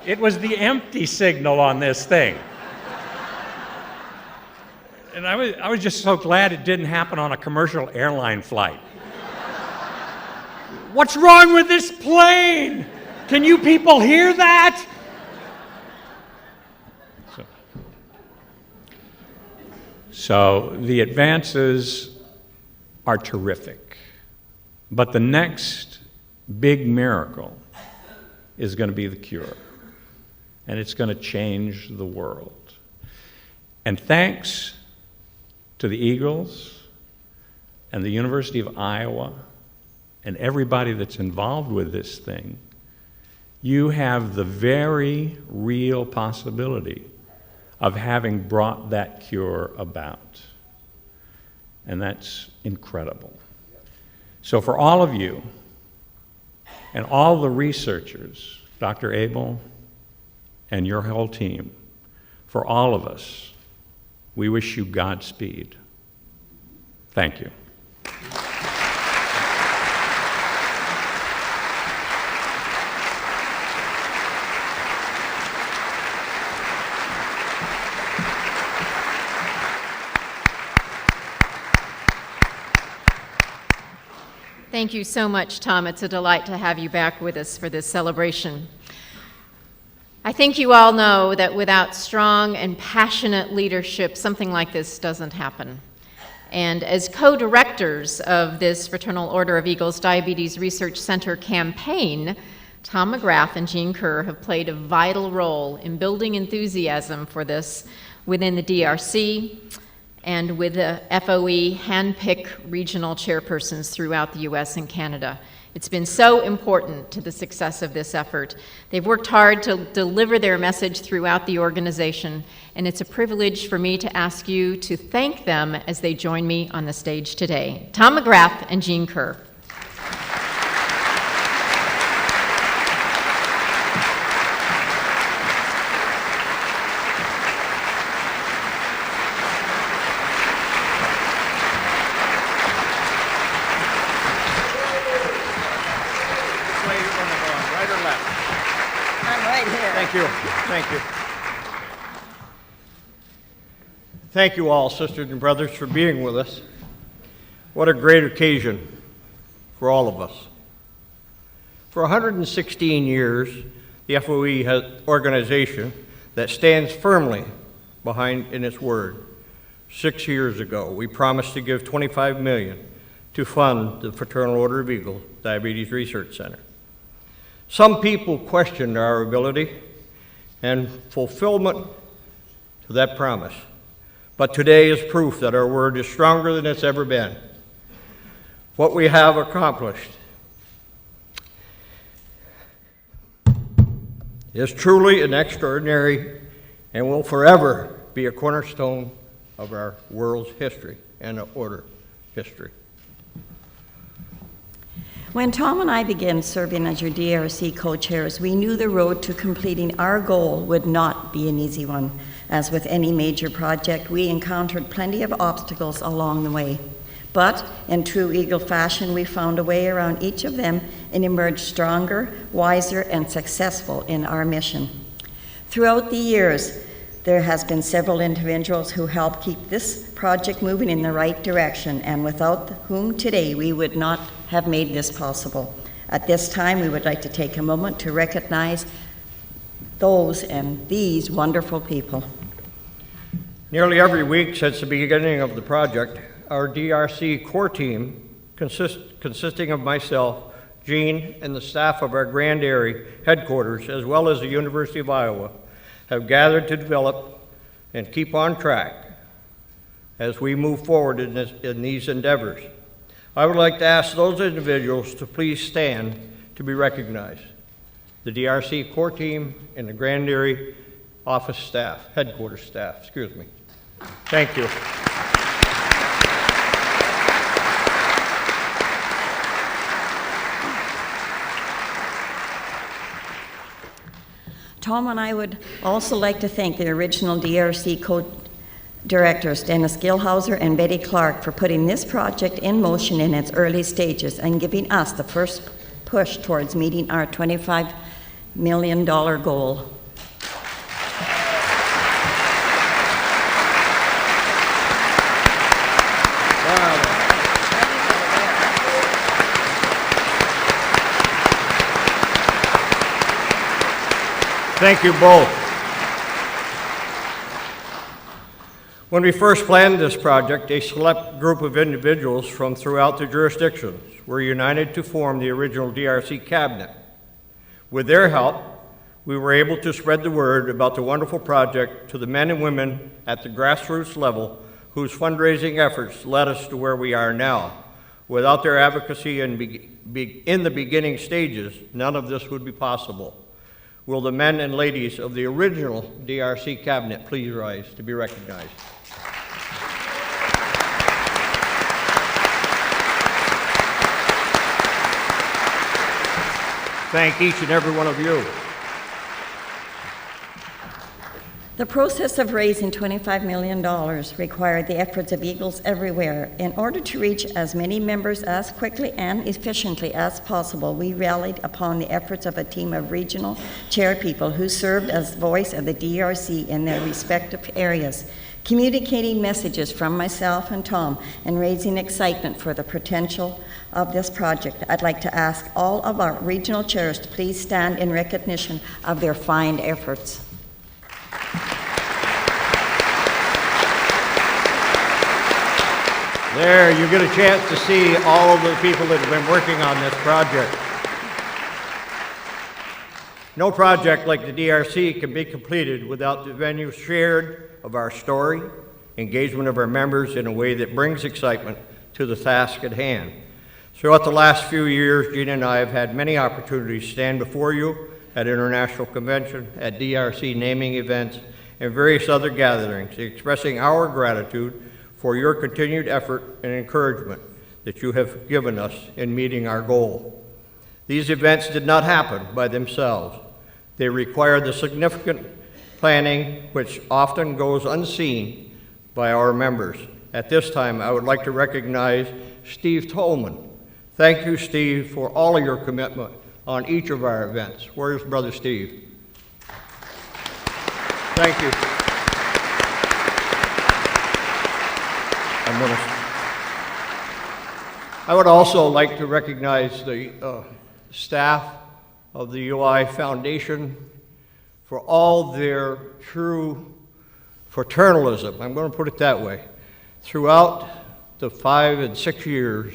It was the empty signal on this thing. And I was just so glad it didn't happen on a commercial airline flight. What's wrong with this plane? Can you people hear that? So the advances are terrific. But the next big miracle is going to be the cure. And it's going to change the world. And thanks to the Eagles and the University of Iowa and everybody that's involved with this thing, you have the very real possibility of having brought that cure about. And that's incredible. So for all of you and all the researchers, Dr. Abel, and your whole team, for all of us, we wish you Godspeed. Thank you. Thank you so much, Tom. It's a delight to have you back with us for this celebration. I think you all know that without strong and passionate leadership, something like this doesn't happen. And as co-directors of this Fraternal Order of Eagles Diabetes Research Center campaign, Tom McGrath and Jean Kerr have played a vital role in building enthusiasm for this within the DRC and with the FOE handpick regional chairpersons throughout the US and Canada. It's been so important to the success of this effort. They've worked hard to deliver their message throughout the organization, and it's a privilege for me to ask you to thank them as they join me on the stage today. Tom McGrath and Jean Kerr. Thank you. Thank you all, sisters and brothers, for being with us. What a great occasion for all of us. For 116 years, the FOE has an organization that stands firmly behind in its word. 6 years ago, we promised to give $25 million to fund the Fraternal Order of Eagles Diabetes Research Center. Some people questioned our ability and fulfillment to that promise. But today is proof that our word is stronger than it's ever been. What we have accomplished is truly an extraordinary and will forever be a cornerstone of our world's history and order history. When Tom and I began serving as your DRC co-chairs, we knew the road to completing our goal would not be an easy one. As with any major project, we encountered plenty of obstacles along the way. But in true Eagle fashion, we found a way around each of them and emerged stronger, wiser, and successful in our mission. Throughout the years, there has been several individuals who helped keep this project moving in the right direction, and without whom today we would not have made this possible. At this time, we would like to take a moment to recognize those and these wonderful people. Nearly every week since the beginning of the project, our DRC core team, consisting of myself, Jean, and the staff of our Grand Airy headquarters, as well as the University of Iowa, have gathered to develop and keep on track as we move forward in these endeavors. I would like to ask those individuals to please stand to be recognized. The DRC core team and the Grand Airy office staff, headquarters staff, excuse me. Thank you. Tom and I would also like to thank the original DRC co-directors, Dennis Gilhauser and Betty Clark, for putting this project in motion in its early stages and giving us the first push towards meeting our $25 million goal. Thank you both. When we first planned this project, a select group of individuals from throughout the jurisdictions were united to form the original DRC cabinet. With their help, we were able to spread the word about the wonderful project to the men and women at the grassroots level whose fundraising efforts led us to where we are now. Without their advocacy in the beginning stages, none of this would be possible. Will the men and ladies of the original DRC cabinet please rise to be recognized? Thank each and every one of you. The process of raising $25 million required the efforts of Eagles everywhere. In order to reach as many members as quickly and efficiently as possible, we rallied upon the efforts of a team of regional chairpeople who served as voice of the DRC in their respective areas, communicating messages from myself and Tom and raising excitement for the potential of this project. I'd like to ask all of our regional chairs to please stand in recognition of their fine efforts. There, you get a chance to see all of the people that have been working on this project. No project like the DRC can be completed without the venue shared of our story, engagement of our members in a way that brings excitement to the task at hand. Throughout the last few years, Gina and I have had many opportunities to stand before you at international convention, at DRC naming events, and various other gatherings, expressing our gratitude for your continued effort and encouragement that you have given us in meeting our goal. These events did not happen by themselves. They require the significant planning which often goes unseen by our members. At this time, I would like to recognize Steve Tolman. Thank you, Steve, for all of your commitment on each of our events. Where's Brother Steve? Thank you. I would also like to recognize the staff of the UI Foundation for all their true fraternalism, I'm going to put it that way. Throughout the 5 and 6 years,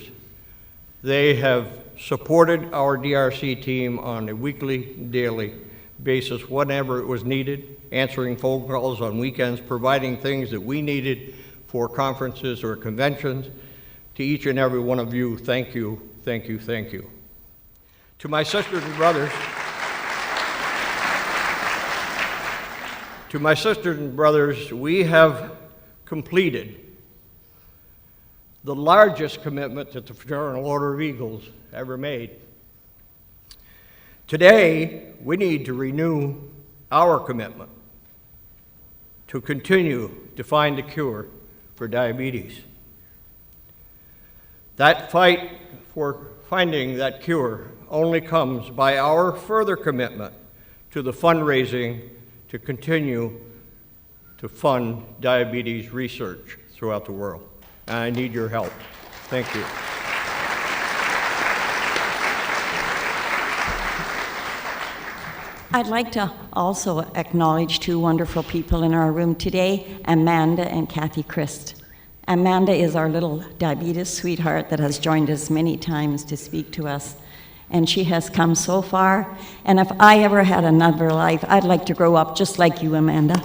they have supported our DRC team on a weekly, daily basis, whenever it was needed, answering phone calls on weekends, providing things that we needed for conferences or conventions. To each and every one of you, thank you, thank you, thank you. To my sisters and brothers, we have completed the largest commitment that the Fraternal Order of Eagles ever made. Today, we need to renew our commitment to continue to find a cure for diabetes. That fight for finding that cure only comes by our further commitment to the fundraising to continue to fund diabetes research throughout the world. And I need your help. Thank you. I'd like to also acknowledge 2 wonderful people in our room today, Amanda and Kathy Christ. Amanda is our little diabetes sweetheart that has joined us many times to speak to us. And she has come so far. And if I ever had another life, I'd like to grow up just like you, Amanda.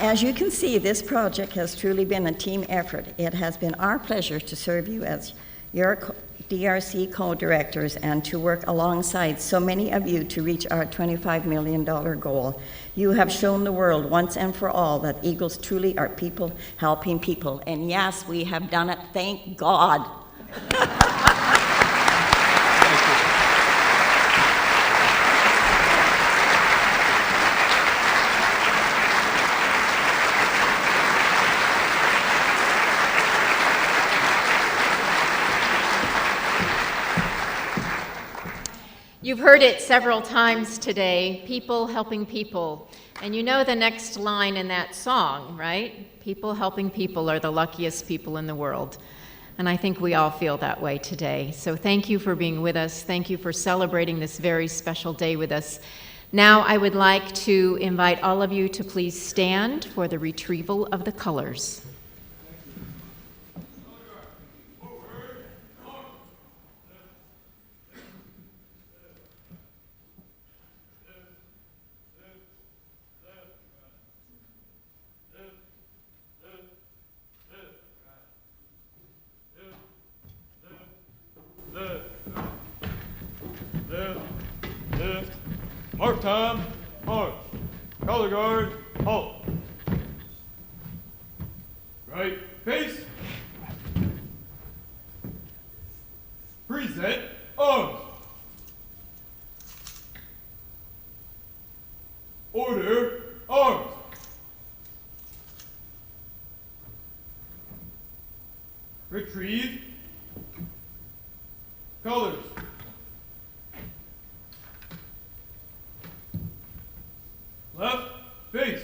As you can see, this project has truly been a team effort. It has been our pleasure to serve you as your DRC co-directors and to work alongside so many of you to reach our $25 million goal. You have shown the world once and for all that Eagles truly are people helping people. And yes, we have done it, thank God. You've heard it several times today, people helping people. And you know the next line in that song, right? People helping people are the luckiest people in the world. And I think we all feel that way today. So thank you for being with us. Thank you for celebrating this very special day with us. Now I would like to invite all of you to please stand for the retrieval of the colors. Mark time, march. Color guard, halt. Right, face. Present, arms. Order, arms. Retrieve. Colors. Left, face.